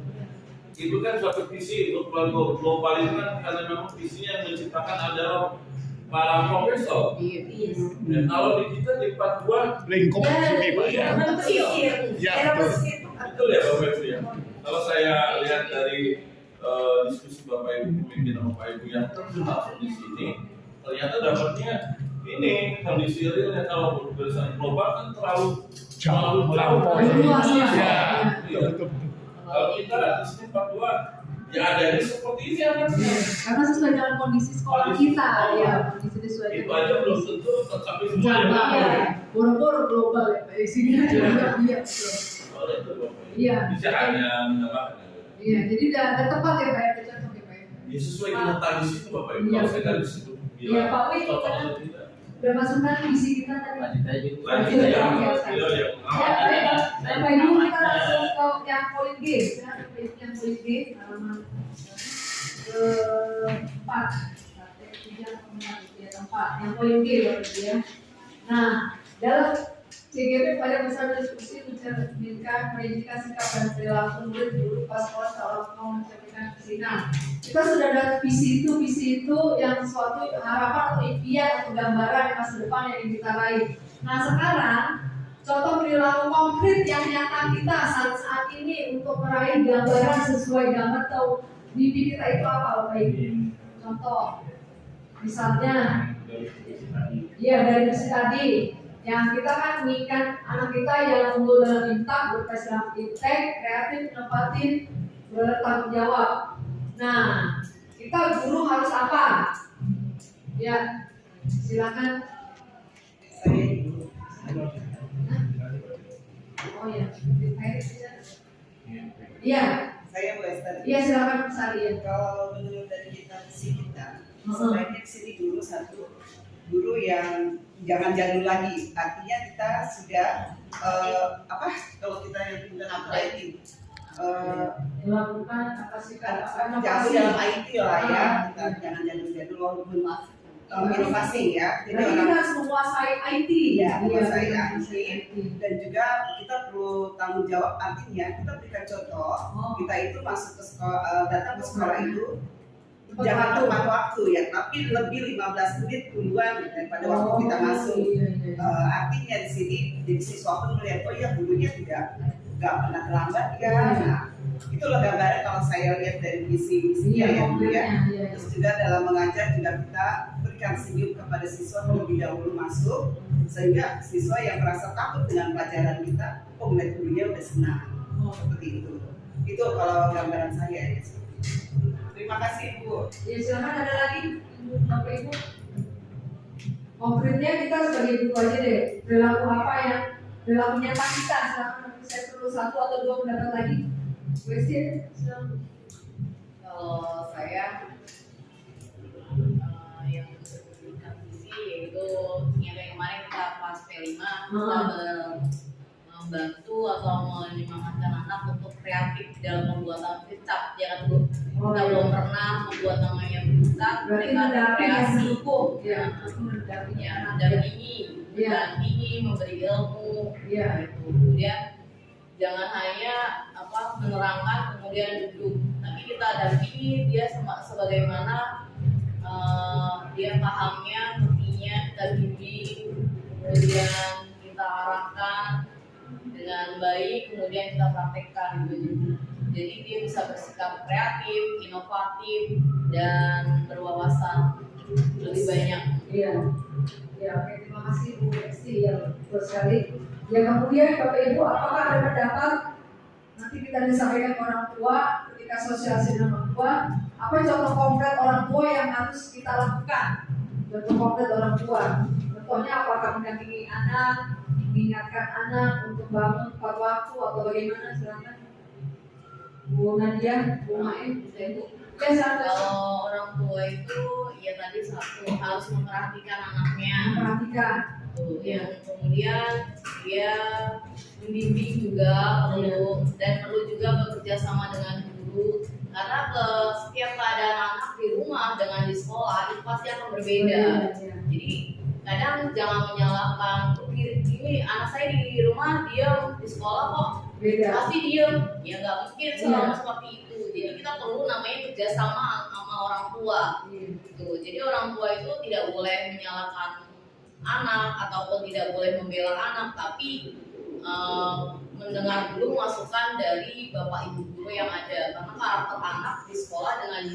Itu kan suatu visi untuk global itu kan karena memang visinya menciptakan adalah para profesor. Iya. Dan kalau di kita di part 2 Lingkup sini Pak ya. Ya, betul. betul ya Bapak Ibu ya. Kalau saya lihat dari diskusi Bapak Ibu, pemimpinan Bapak Ibu yang termasuk di sini, ternyata dapatnya ini kondisi realnya kalau berdasarkan global kan terlalu jauh. Luas ya. Ya, Iya. betul. Kalau kita di sini part 2 ya adanya seperti ini anaknya. Karena sesuai dengan kondisi sekolah kita, ya kondisi sesuai Itu aja belum tentu sampai semua Jangan yang ya, boro-boro global ya, di sini aja iya betul. Soalnya itu Bapak Ibu. Iya. Bisa hanya menambahkan. Iya, jadi udah tepat ya Pak ya, udah cocok ya Pak ya. Ya sesuai kenyataan di situ Bapak Ibu. Iya. Kalau saya kan di situ. Iya, Pak Wi, cocok kita atau tidak. udah masukkan visi kita tadi. Lanjut ya. Beliau yang Bapak Ibu kita langsung ke yang poin G. Silakan yang poin G halaman keempat. Yang poin G Bapak Ibu ya. Nah, dalam CGP pada masa diskusi mencerminkan pendidikan sikap dan perilaku murid guru pas sekolah seolah mau mencerminkan kesinan. Kita sudah ada visi itu yang suatu harapan atau impian atau gambaran masa depan yang ingin kita raih. Nah sekarang contoh perilaku konkret yang nyata kita saat ini untuk meraih gambaran sesuai gambar atau mimpi kita itu apa Bapak Ibu? Contoh, misalnya, ya dari visi tadi. Yang kita kan menginginkan anak kita yang unggul dalam bintang, berprestasi dalam iptek, kreatif, inovatif, bertanggung jawab. Nah, kita guru harus apa? Ya, silakan. Oh ya, iya. Saya Bu Esther. Iya silakan Sari. Kalau menurut dari kita sebaiknya sini guru yang jangan jadul lagi. Artinya kita sudah kalau kita yang pindah IT melakukan jauh dalam IT lah ya. Kita jangan jadul walaupun inovasi ya. Jadi kita harus menguasai IT ya, menguasai IT dan juga kita perlu tanggung jawab. Artinya kita berikan contoh. Kita itu masuk ke sekolah, datang ke sekolah itu jangan tepat waktu ya, tapi lebih 15 menit duluan daripada waktu kita masuk. Artinya di sini jadi siswa pun melihat oh ya gurunya nggak pernah terlambat ya. Nah, itulah gambarnya kalau saya lihat dari visi-visinya ya Bu ya. Terus juga dalam mengajar juga kita berikan senyum kepada siswa terlebih dahulu masuk sehingga siswa yang merasa takut dengan pelajaran kita, oh melihat gurunya udah senang. Seperti itu. Itu kalau gambaran saya ya. Terima kasih Bu. Ya silakan ada lagi Bapak Ibu. Konkretnya kita sebagai guru aja deh. Perilaku apa yang perilaku nyata kita. Silakan saya perlu 1 atau 2 pendapat lagi. Question. Kalau saya yang berikan visi yaitu yang kayak kemarin kita pas P5 kita membantu atau menyemangatkan anak untuk kreatif dalam pembuatan kecap. Jangan dulu kita belum pernah membuat namanya kecap, mereka kreasi mendampingi, memberi ilmu, gitu. Kemudian jangan hanya menerangkan kemudian duduk, tapi kita dampingi dia sebagaimana dia pahamnya, ngertinya, kita bimbing, kemudian kita arahkan dengan baik, kemudian kita praktekkan gitu. Jadi dia bisa bersikap kreatif, inovatif, dan berwawasan lebih banyak. Iya. Ya, oke, terima kasih Bu Esti yang betul sekali. Ya kemudian Bapak Ibu, apakah ada pendapat nanti kita disampaikan ke orang tua ketika sosialisasi dengan orang tua, apa contoh konkret orang tua yang harus kita lakukan? Contoh konkret orang tua. Contohnya apakah mendampingi anak, mengingatkan anak untuk bangun tepat waktu atau bagaimana? Silakan. Bu Nadia, Bu Maim, Ibu. Kalau orang tua itu ya tadi satu harus memperhatikan anaknya. Memperhatikan. Yang kemudian dia membimbing juga perlu dan perlu juga bekerja sama dengan guru karena setiap keadaan anak di rumah dengan di sekolah itu pasti akan berbeda. Jadi kadang jangan menyalahkan ini anak saya di rumah diam, di sekolah kok pasti diam. Ya nggak mungkin selalu seperti itu. Jadi kita perlu namanya kerjasama sama orang tua. Gitu. Jadi orang tua itu tidak boleh menyalahkan anak ataupun tidak boleh membela anak, tapi mendengar dulu masukan dari bapak ibu guru yang ada, karena karakter anak di sekolah dengan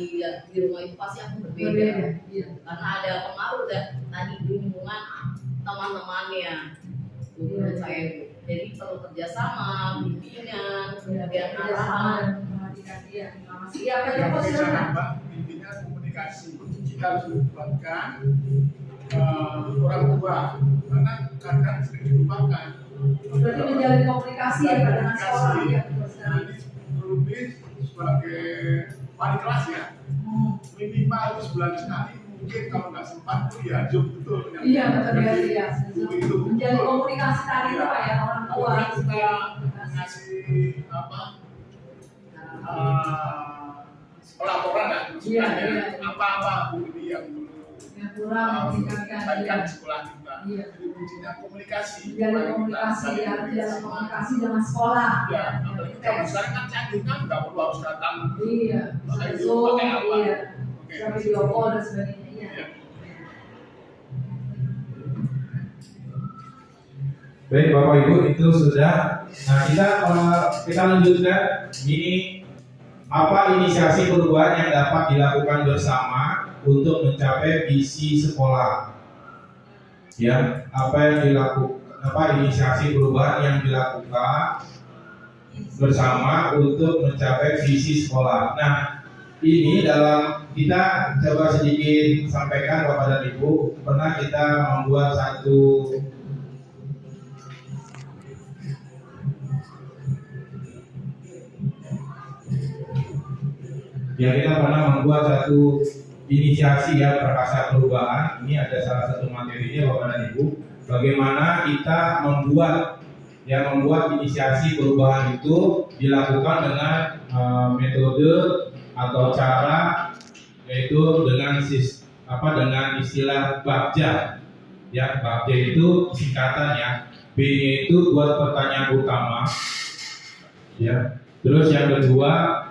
di rumah itu pasti akan berbeda. Karena ada pengaruh tadi di lingkungan teman-temannya. Menurut saya, jadi perlu kerjasama, bimbingan, kemudian arahan. Intinya komunikasi kita harus melibatkan orang tua karena kadang sering dilupakan. Berarti menjalin komunikasi ya dengan sekolah ya. Nah, ini lebih sebagai wali kelas ya. minimal sebulan sekali, mungkin kalau nggak sempat tuh ya Zoom betul. Iya betul ya. Itu Menjadi komunikasi tadi itu Pak ya orang tua. Kita ngasih apa? Laporan kan, apa-apa Bu ini yang kurang baikkan sekolah kita. Iya. Jadi kuncinya komunikasi. Menjadi komunikasi ya, dalam komunikasi dengan sekolah. Ya, apalagi zaman sekarang kan canggih kan, nggak perlu harus datang. Iya. Pakai Zoom, pakai apa? iya. Oke. Sampai video call dan sebagainya. Iya. Baik Bapak Ibu, itu sudah. Nah kita lanjutkan. Ini apa inisiasi perubahan yang dapat dilakukan bersama untuk mencapai visi sekolah? Ya, apa yang dilakukan? Apa inisiasi perubahan yang dilakukan bersama untuk mencapai visi sekolah? Nah, ini dalam kita coba sedikit sampaikan Bapak dan Ibu, pernah kita membuat satu kita pernah membuat satu inisiasi ya Prakasa Perubahan. Ini ada salah satu materinya Bapak dan Ibu, bagaimana kita membuat inisiasi perubahan itu dilakukan dengan metode atau cara, yaitu dengan istilah Bagja. Ya, Bagja itu singkatan ya. B-nya itu buat pertanyaan utama. Ya. Terus yang kedua,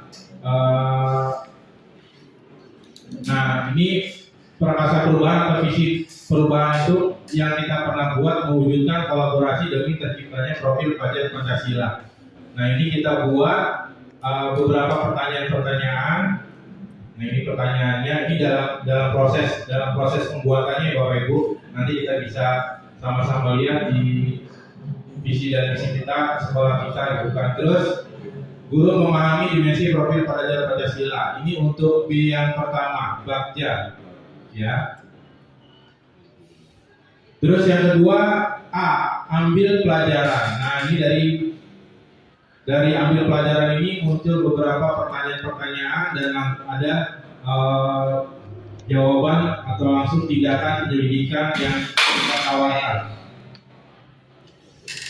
nah ini Prakasa Perubahan atau visi perubahan itu yang kita pernah buat mewujudkan kolaborasi demi terciptanya profil pelajar Pancasila. Nah ini kita buat beberapa pertanyaan-pertanyaan. Nah ini pertanyaannya, ini dalam proses pembuatannya Bapak Ibu. Nanti kita bisa sama-sama lihat di visi dan misi kita sekolah kita. Bukan terus guru memahami dimensi profil pelajar Pancasila. Ini untuk B yang pertama, Bagja. Ya. Terus yang kedua, A, ambil pelajaran. Nah, ini dari ambil pelajaran ini muncul beberapa pertanyaan-pertanyaan dan ada jawaban atau langsung tindakan penyelidikan yang kita tawarkan.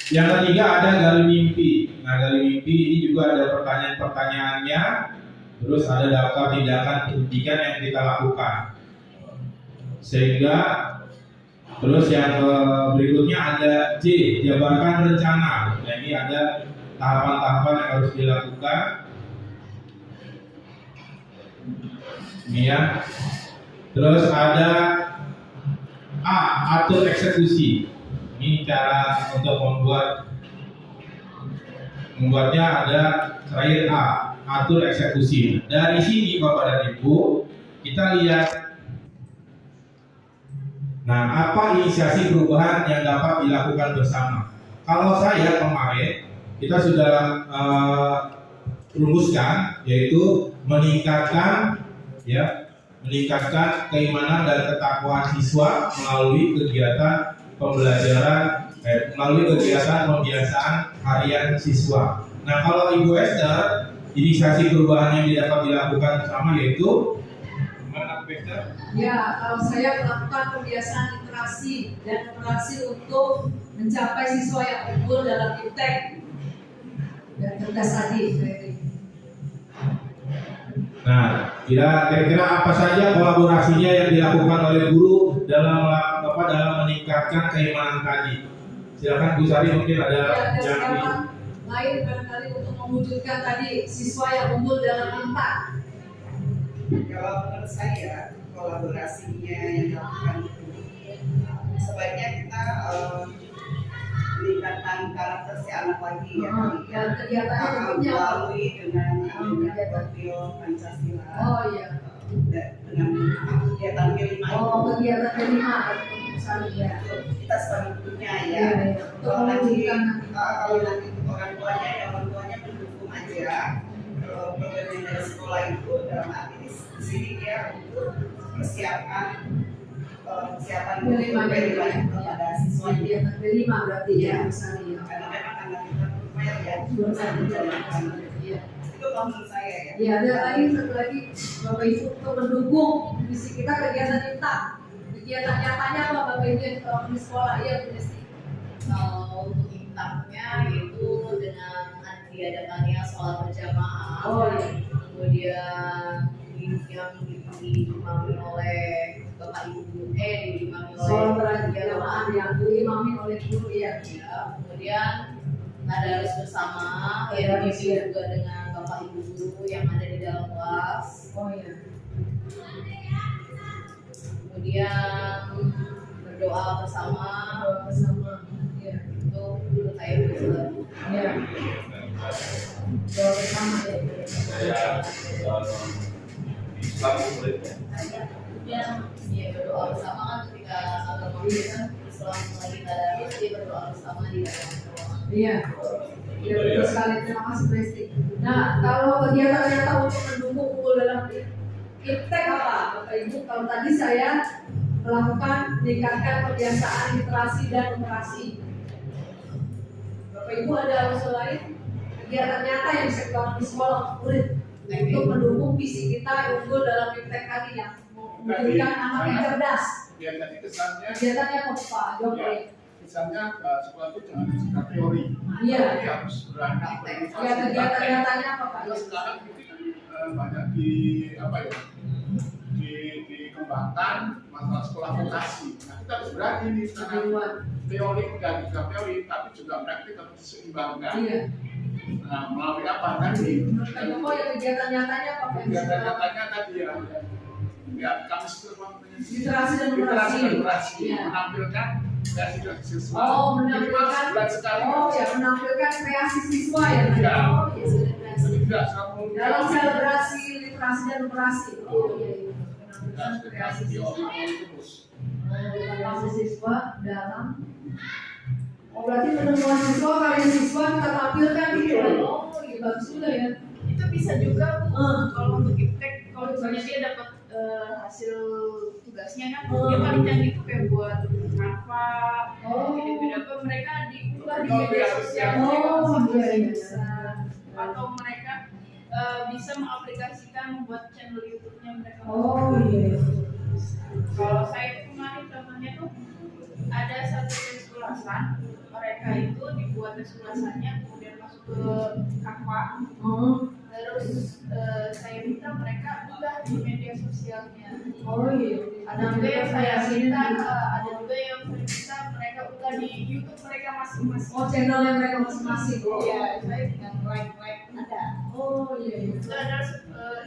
Yang ketiga ada gali mimpi. Nah, gali mimpi ini juga ada pertanyaan-pertanyaannya. Terus ada daftar tindakan pendidikan yang kita lakukan. Sehingga terus yang berikutnya ada J, jabarkan rencana. Nah, ini ada tahapan-tahapan yang harus dilakukan. Ini ya. Terus ada A, atur eksekusi. Ini cara untuk membuatnya ada terakhir A, atur eksekusi. Dari sini Bapak dan Ibu, kita lihat. Nah, apa inisiasi perubahan yang dapat dilakukan bersama? Kalau saya kemarin kita sudah rumuskan, yaitu meningkatkan keimanan dan ketakwaan siswa melalui kegiatan pembelajaran, melalui kegiatan pembiasaan harian siswa. Nah, kalau Ibu Esther, inisiasi perubahan yang dapat dilakukan bersama yaitu gimana, Esther? Ya, kalau saya melakukan kebiasaan interaksi dan interaksi untuk mencapai siswa yang unggul dalam iptek dan cerdas tadi. Nah, kira-kira apa saja kolaborasinya yang dilakukan oleh guru dalam meningkatkan keimanan tadi? Silakan Bu Sari, mungkin ada yang lain barangkali untuk mewujudkan tadi siswa yang unggul dalam IPA. Kalau menurut saya kolaborasinya yang dilakukan sebaiknya kita meningkatkan karakter si anak lagi ya. Dan kegiatannya melalui dengan adanya profil Pancasila. Oh iya. Dengan kegiatan kelima. Oh, kegiatan kelima ya. Kita selalu punya ya. Kalau nanti orang tuanya mendukung aja program dari sekolah itu dalam arti di sini dia untuk persiapan kepada siswa dia kelima berarti ya misalnya. Karena memang anak kita lumayan ya. Itu Itu kalau menurut saya ya. Ya, ada lagi satu lagi Bapak Ibu untuk mendukung visi kita kegiatan kita. Kegiatan nyatanya apa Bapak Ibu yang kalau di sekolah? Iya, Bu Desi. Kalau untuk impaknya itu dengan diadakannya sholat berjamaah, Oh, iya. kemudian yang diimami oleh Bapak Ibu guru, diimami oleh Soal berjamaah yang diimami oleh guru ya. ya, kemudian tadarus bersama yang diisi juga dengan Bapak Ibu guru yang ada di dalam kelas. Oh iya. Kemudian berdoa bersama. Iya. Itu menurut saya bisa. Iya. Doa bersama ya. Islam muridnya. Ya berdoa bersama kan ketika agama kita Islam lagi tadarus dia berdoa bersama di dalam ruangan. Iya. Ya, betul sekali. Terima kasih Presti. Nah, kalau kegiatan nyata untuk mendukung unggul dalam iptek apa, Bapak Ibu? Kalau tadi saya melakukan meningkatkan kebiasaan literasi dan numerasi. Bapak Ibu ada usul lain? Kegiatan nyata yang bisa dilakukan di sekolah murid untuk mendukung visi kita unggul dalam iptek tadi yang menjadikan anak yang cerdas. Ya tadi kesannya Kegiatannya apa Pak Jokowi? kesannya sekolah itu jangan sekedar teori. Iya. Tapi harus berani berinovasi. Ya, kegiatan nyatanya apa Pak? Kalau sekarang ini kan banyak dikembangkan masalah sekolah vokasi. Nah kita harus berani nih sekarang teori dan juga teori, tapi juga praktik harus diseimbangkan. Iya. Nah melalui apa tadi? Pak Jokowi ya kegiatan nyatanya apa Pak? Kegiatan nyatanya tadi ya kami Literasi dan numerasi. Iya. menampilkan kreasi dan siswa. Oh, menampilkan. Oh ya, menampilkan kreasi siswa ya. Iya. Oh iya, sudah kreasi. Tidak selalu Dalam selebrasi literasi dan numerasi. Oh iya, iya. Menampilkan kreasi siswa. Kreasi siswa dalam. Oh berarti penemuan siswa, karya siswa kita tampilkan gitu. Oh iya, bagus juga ya. Itu bisa juga kalau untuk iptek, kalau misalnya dia dapat hasil tugasnya kan, dia paling canggih itu kayak buat Canva, gitu-gitu apa mereka diunggah di media sosial, bisa, atau mereka bisa mengaplikasikan buat channel YouTube-nya mereka. Oh iya. Kalau saya kemarin contohnya tuh ada satu tes ulasan, mereka itu dibuat tes ulasannya kemudian masuk ke Canva. Terus saya minta mereka unggah di media sosialnya. Oh iya. Ada juga yang saya minta, mereka unggah di YouTube mereka masing-masing. Oh channelnya mereka masing-masing. Iya, saya tinggal like ada. Oh iya. Itu ada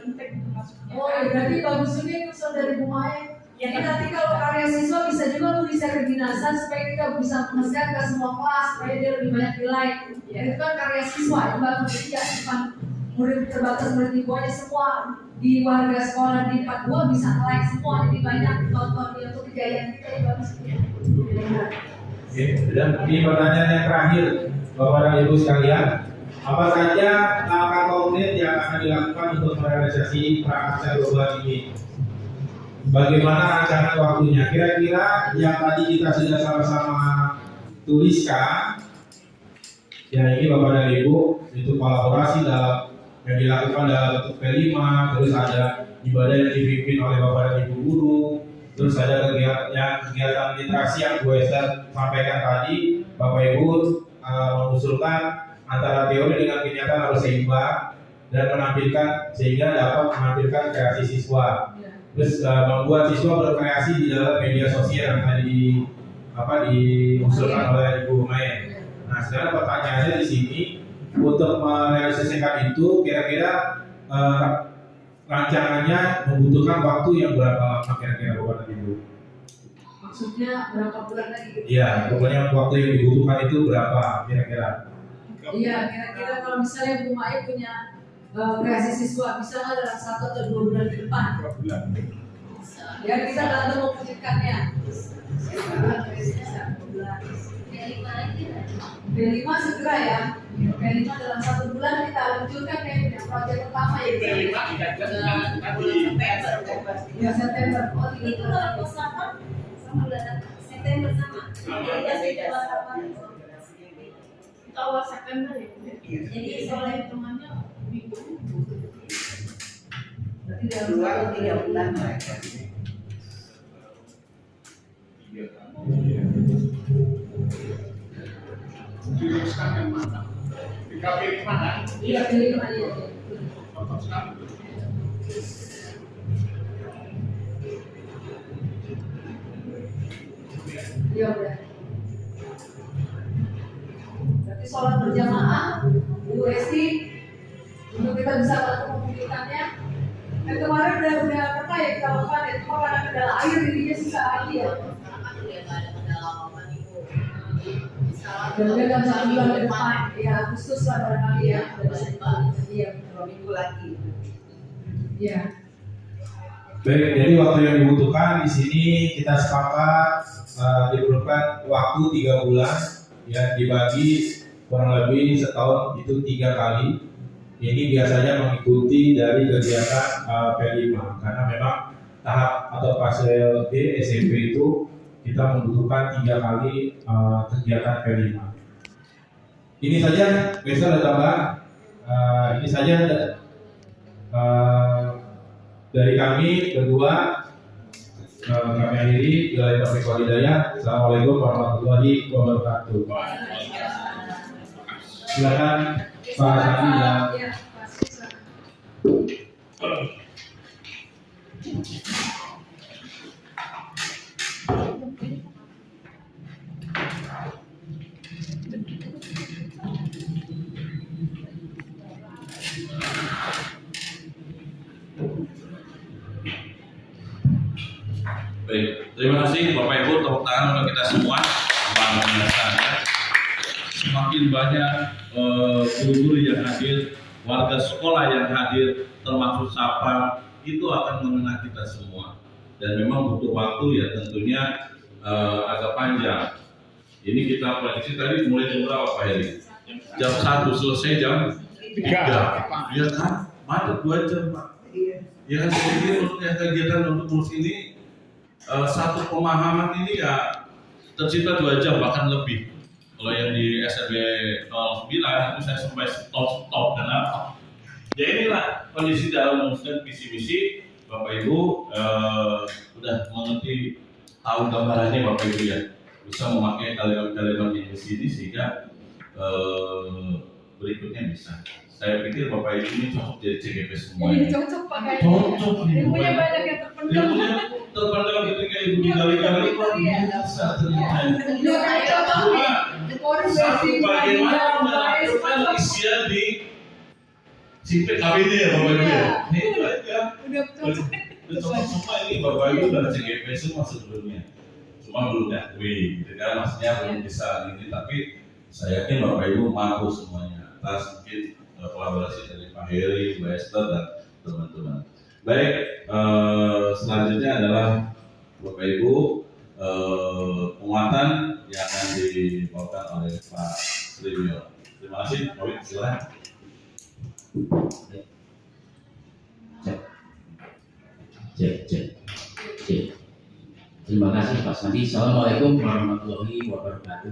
impact masuknya. Oh iya, berarti bagus juga itu dari Bu Maya. Jadi nanti kalau karya siswa bisa juga tulis ke kedinasan supaya kita bisa mengeser ke semua kelas supaya dia lebih banyak di like. Ya itu kan karya siswa yang bagus, jadi ya bukan murid terbatas murid ibu aja, semua di warga sekolah di 42 bisa like semua, jadi banyak tonton dia untuk kejayaan kita yang bagus. Oke, dan di pertanyaan yang terakhir, Bapak dan Ibu sekalian, apa saja langkah konkret yang akan dilakukan untuk merealisasi prakarya global ini? Bagaimana rancangan waktunya? Kira-kira yang tadi kita sudah sama-sama tuliskan, ya ini Bapak dan Ibu, itu kolaborasi dalam yang dilakukan dalam bentuk P5, terus ada ibadah yang dipimpin oleh Bapak dan Ibu guru, terus ada kegiatan literasi yang Bu Esther sampaikan tadi. Bapak Ibu mengusulkan antara teori dengan kenyataan harus seimbang dan menampilkan sehingga dapat menampilkan kreasi siswa. Terus membuat siswa berkreasi di dalam media sosial yang tadi diusulkan oleh Ibu Maya. Nah, sekarang pertanyaannya di sini untuk merealisasikan itu kira-kira rancangannya membutuhkan waktu yang berapa lama kira-kira Bapak dan Ibu? Maksudnya berapa bulan lagi? Iya, pokoknya waktu yang dibutuhkan itu berapa kira-kira? Iya, kira-kira kalau misalnya Bu Maya punya kreasi siswa, bisa nggak dalam 1 atau 2 bulan ke depan? 2 bulan. Ya kita bantu mewujudkannya. B5 segera ya. B5 dalam 1 bulan kita luncurkan ya proyek pertama ya. B5 Ya September. Oh, Itu kalau persiapan sama bulan September sama. Awal September ya. Jadi Soalnya hitungannya minggu Berarti dalam 2 atau 3 bulan. Diluruskan yang mana? 3 kan? Iya, pilih kembali ya. Contoh sekali. Iya udah. Berarti sholat berjamaah, Bu Esti, untuk kita bisa bantu memikirkannya. Kan kemarin udah pernah ya kita lakukan ya, cuma karena kendala air jadinya sisa lagi ya. Sekarang kan udah nggak ada kendala apa-apa nih Bu. Salah Dan udah dalam 1 bulan ke depan, ya Agustus lah barangkali ya. Iya, 2 minggu lagi. iya. Baik, jadi waktu yang dibutuhkan di sini kita sepakat diperlukan waktu 3 bulan yang dibagi kurang lebih setahun itu 3 kali. Ini biasanya mengikuti dari kegiatan P5 karena memang tahap atau fase D SMP itu kita membutuhkan 3 kali kegiatan P5. Ini saja, besok ada tambahan. Ini saja dari kami berdua. Kami akhiri. Assalamualaikum warahmatullahi wabarakatuh. Silakan Pak Sandi dan Iya, pasti silakan. Baik, terima kasih Bapak Ibu, tepuk tangan untuk kita semua. Luar biasa ya. Semakin banyak guru-guru yang hadir, warga sekolah yang hadir, termasuk Sapam, itu akan mengena kita semua. Dan memang butuh waktu ya tentunya agak panjang. Ini kita prediksi tadi mulai jam berapa Pak Heri? Jam 1 selesai jam 3. Iya kan? Macet 2 jam Pak. Ya kan saya pikir untuk yang kegiatan untuk ngurus ini satu pemahaman ini ya tercipta 2 jam bahkan lebih. Kalau yang di SRB 09 itu saya sampai stop kenapa? Ya inilah kondisi dalam merumuskan visi-misi. Bapak Ibu sudah mengerti, tahu gambarannya Bapak Ibu ya, bisa memakai kalimat-kalimat di sini sehingga berikutnya bisa. Saya pikir Bapak Ibu ini cocok jadi CGP semua. Ini cocok pakai. Cocok nih. Ilmunya banyak yang terpendam. Ilmunya terpendam ketika Ibu digali-gali kok bisa ternyata. Satu bagaimana melakukan isian di CPKB ini ya Bapak Ibu ya. Ini itu aja. Udah cocok semua ini Bapak Ibu dan CGP semua sebelumnya. Cuma belum diakui, gitu kan, maksudnya belum bisa ini. Tapi saya yakin Bapak Ibu mampu semuanya. Atas mungkin kolaborasi dari Pak Heri, Mbak Esther dan teman-teman. Baik, selanjutnya adalah Bapak Ibu penguatan yang akan dibawakan oleh Pak Sriwio. Terima kasih, Pak Wid, silakan. Cek. Terima kasih Pak Sandi. Assalamualaikum warahmatullahi wabarakatuh.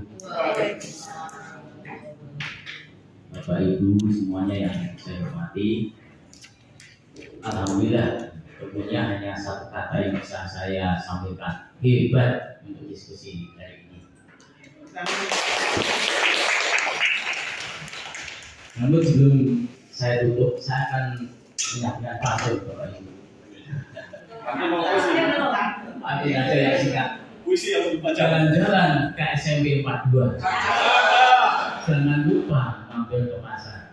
Bapak Ibu semuanya yang saya hormati, alhamdulillah tentunya hanya satu kata yang bisa saya sampaikan, hebat untuk diskusi hari ini. Namun sebelum saya tutup, saya akan menyampaikan pasal Bapak Ibu. Nanti aja yang singkat. Puisi yang dibaca. Jalan-jalan ke SMP 42. Jangan lupa mampir ke pasar.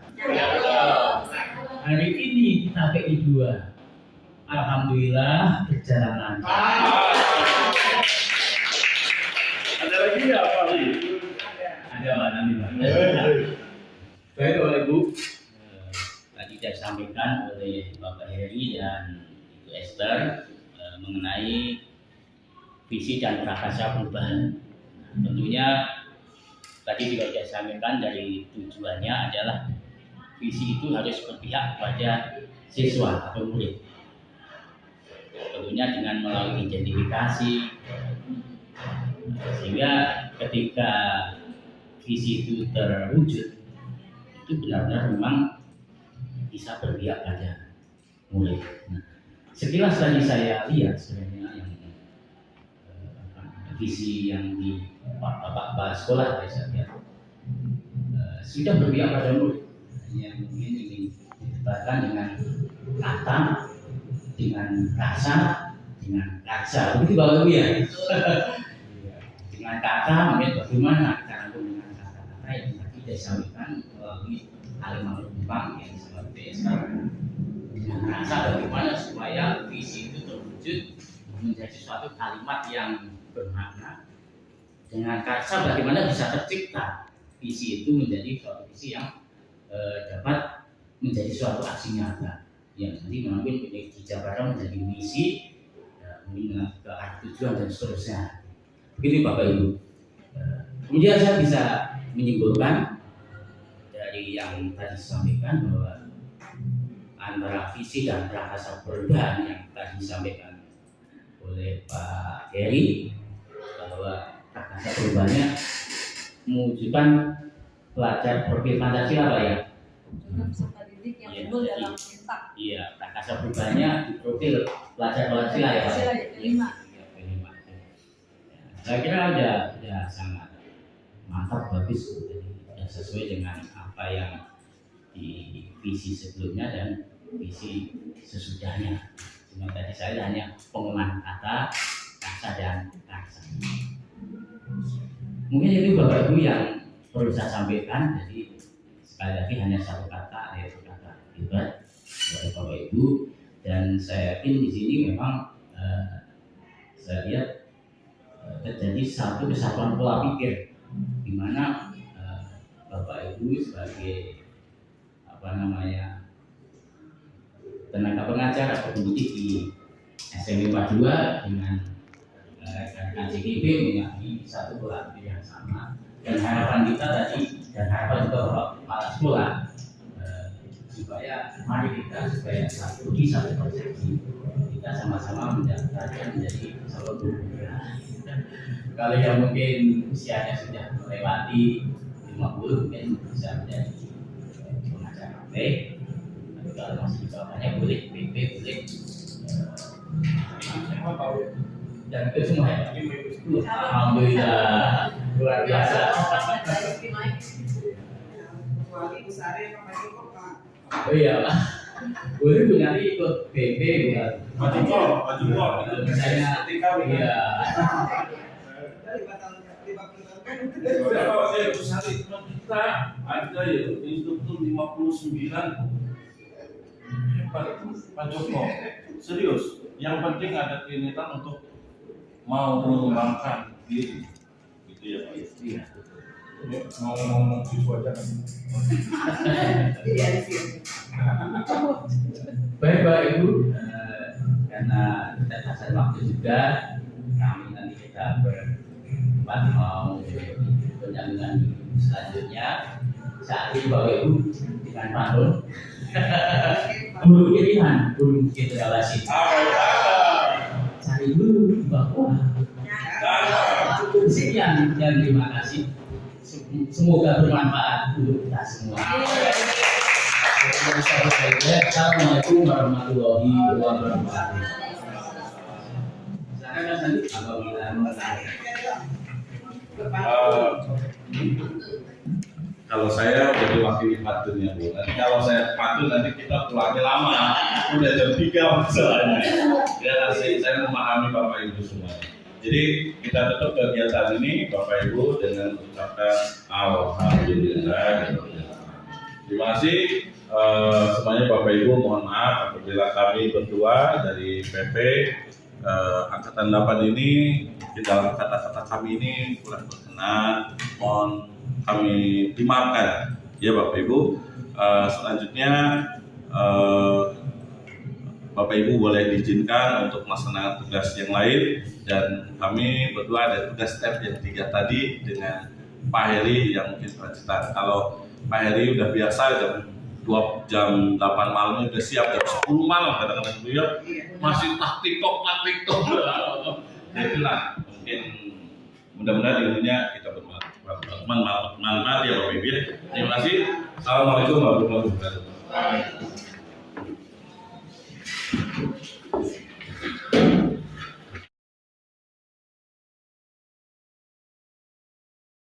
Hari ini kita PI 2. Alhamdulillah berjalan lancar. Ada lagi ya Pak? Ada Pak nanti Pak. Baik Bapak Ibu, tadi saya sampaikan oleh Bapak Heri dan Ibu Esther mengenai visi dan prakarya perubahan. Tentunya tadi juga saya sampaikan dari tujuannya adalah visi itu harus berpihak kepada siswa atau murid. Tentunya dengan melalui identifikasi, sehingga ketika visi itu terwujud, itu benar-benar memang bisa berpihak pada murid. Nah, sekilas tadi saya lihat sebenarnya yang visi yang di Bapak Kepala Sekolah saya lihat sudah berpihak pada murid. Yang mungkin ini didebatkan dengan kata, dengan rasa, dengan rasa. Begitu Bapak Ibu ya. Dengan kata mungkin bagaimana kita rangkum dengan kata-kata yang tadi disampaikan melalui kalimat penumpang yang disebut PSK. Dengan rasa bagaimana supaya visi itu terwujud menjadi suatu kalimat yang bermakna. Dengan rasa bagaimana bisa tercipta visi itu menjadi suatu visi yang dapat menjadi suatu aksi nyata yang nanti mengambil dijabarkan menjadi misi, mungkin ke arah tujuan dan seterusnya. Begitu Bapak Ibu. Kemudian saya bisa menyimpulkan dari yang tadi disampaikan bahwa antara visi dan prakasa perubahan yang tadi disampaikan oleh Pak Heri, bahwa prakasa perubahannya mewujudkan pelajar profil Pancasila Pak ya. Peserta didik yang unggul dalam perintah. Iya, prakasa perubahannya di profil pelajar Pancasila ya Pak. Kelima. Saya kira udah sangat mantap, bagus, jadi sudah sesuai dengan apa yang di visi sebelumnya dan visi sesudahnya. Cuma tadi saya hanya pengembangan kata, rasa dan rasa. Mungkin itu Bapak Ibu yang perlu saya sampaikan. Jadi sekali lagi hanya satu kata, yaitu kata hebat oleh Bapak Ibu. Dan saya yakin di sini memang saya lihat terjadi satu kesatuan pola pikir, di mana Bapak Ibu sebagai tenaga pengajar atau pendidik di SMP 42 dengan rekan CGP mempunyai satu pola pikir yang sama, dan harapan kita tadi dan harapan juga Bapak Kepala Sekolah supaya mari kita supaya satu persepsi kita sama-sama mendaftarkan menjadi calon guru. Kalau yang mungkin usianya sudah melewati 50 mungkin bisa menjadi pengajar praktek. Tapi kalau masih di bawahnya boleh PP, boleh dan itu semua ya. Alhamdulillah luar biasa. Oh iya Pak, boleh punya ikut PP buat maju misalnya iya. Kita ada ya instruktur 59 Pak Joko, serius. Yang penting ada keinginan untuk mau mengembangkan diri, gitu ya Pak. Iya. Mau ngomong siswa aja kan? Baik Bapak Ibu, karena keterbatasan waktu juga, kami nanti kita berempat mau pendampingan selanjutnya. Saat ini Bapak Ibu dengan pantun guru pilihan, guru generasi. Cari dulu di bawah. Cukup sekian dan terima kasih. Semoga bermanfaat untuk kita semua. Assalamualaikum warahmatullahi wabarakatuh. Kalau saya jadi wakil patunnya Bu. Nanti kalau saya patun nanti kita pulangnya lama. Udah jam 3 masalahnya. Ya saya memahami Bapak Ibu semua. Jadi kita tutup kegiatan ini Bapak Ibu dengan ucapan alhamdulillah. Terima kasih semuanya Bapak Ibu, mohon maaf apabila kami berdua dari PP Angkatan 8 ini di dalam kata-kata kami ini kurang berkenan, mohon kami dimaafkan ya Bapak Ibu. Selanjutnya Bapak Ibu boleh diizinkan untuk melaksanakan tugas yang lain, dan kami berdua ada tugas step yang 3 tadi dengan Pak Heri yang mungkin lanjutan. Kalau Pak Heri udah biasa jam 8 malam udah siap, jam 10 malam kadang-kadang beliau masih taktikok. Itulah mungkin mudah-mudahan ilmunya kita bermanfaat ya Bapak Ibu. Terima kasih. Assalamualaikum warahmatullahi wabarakatuh.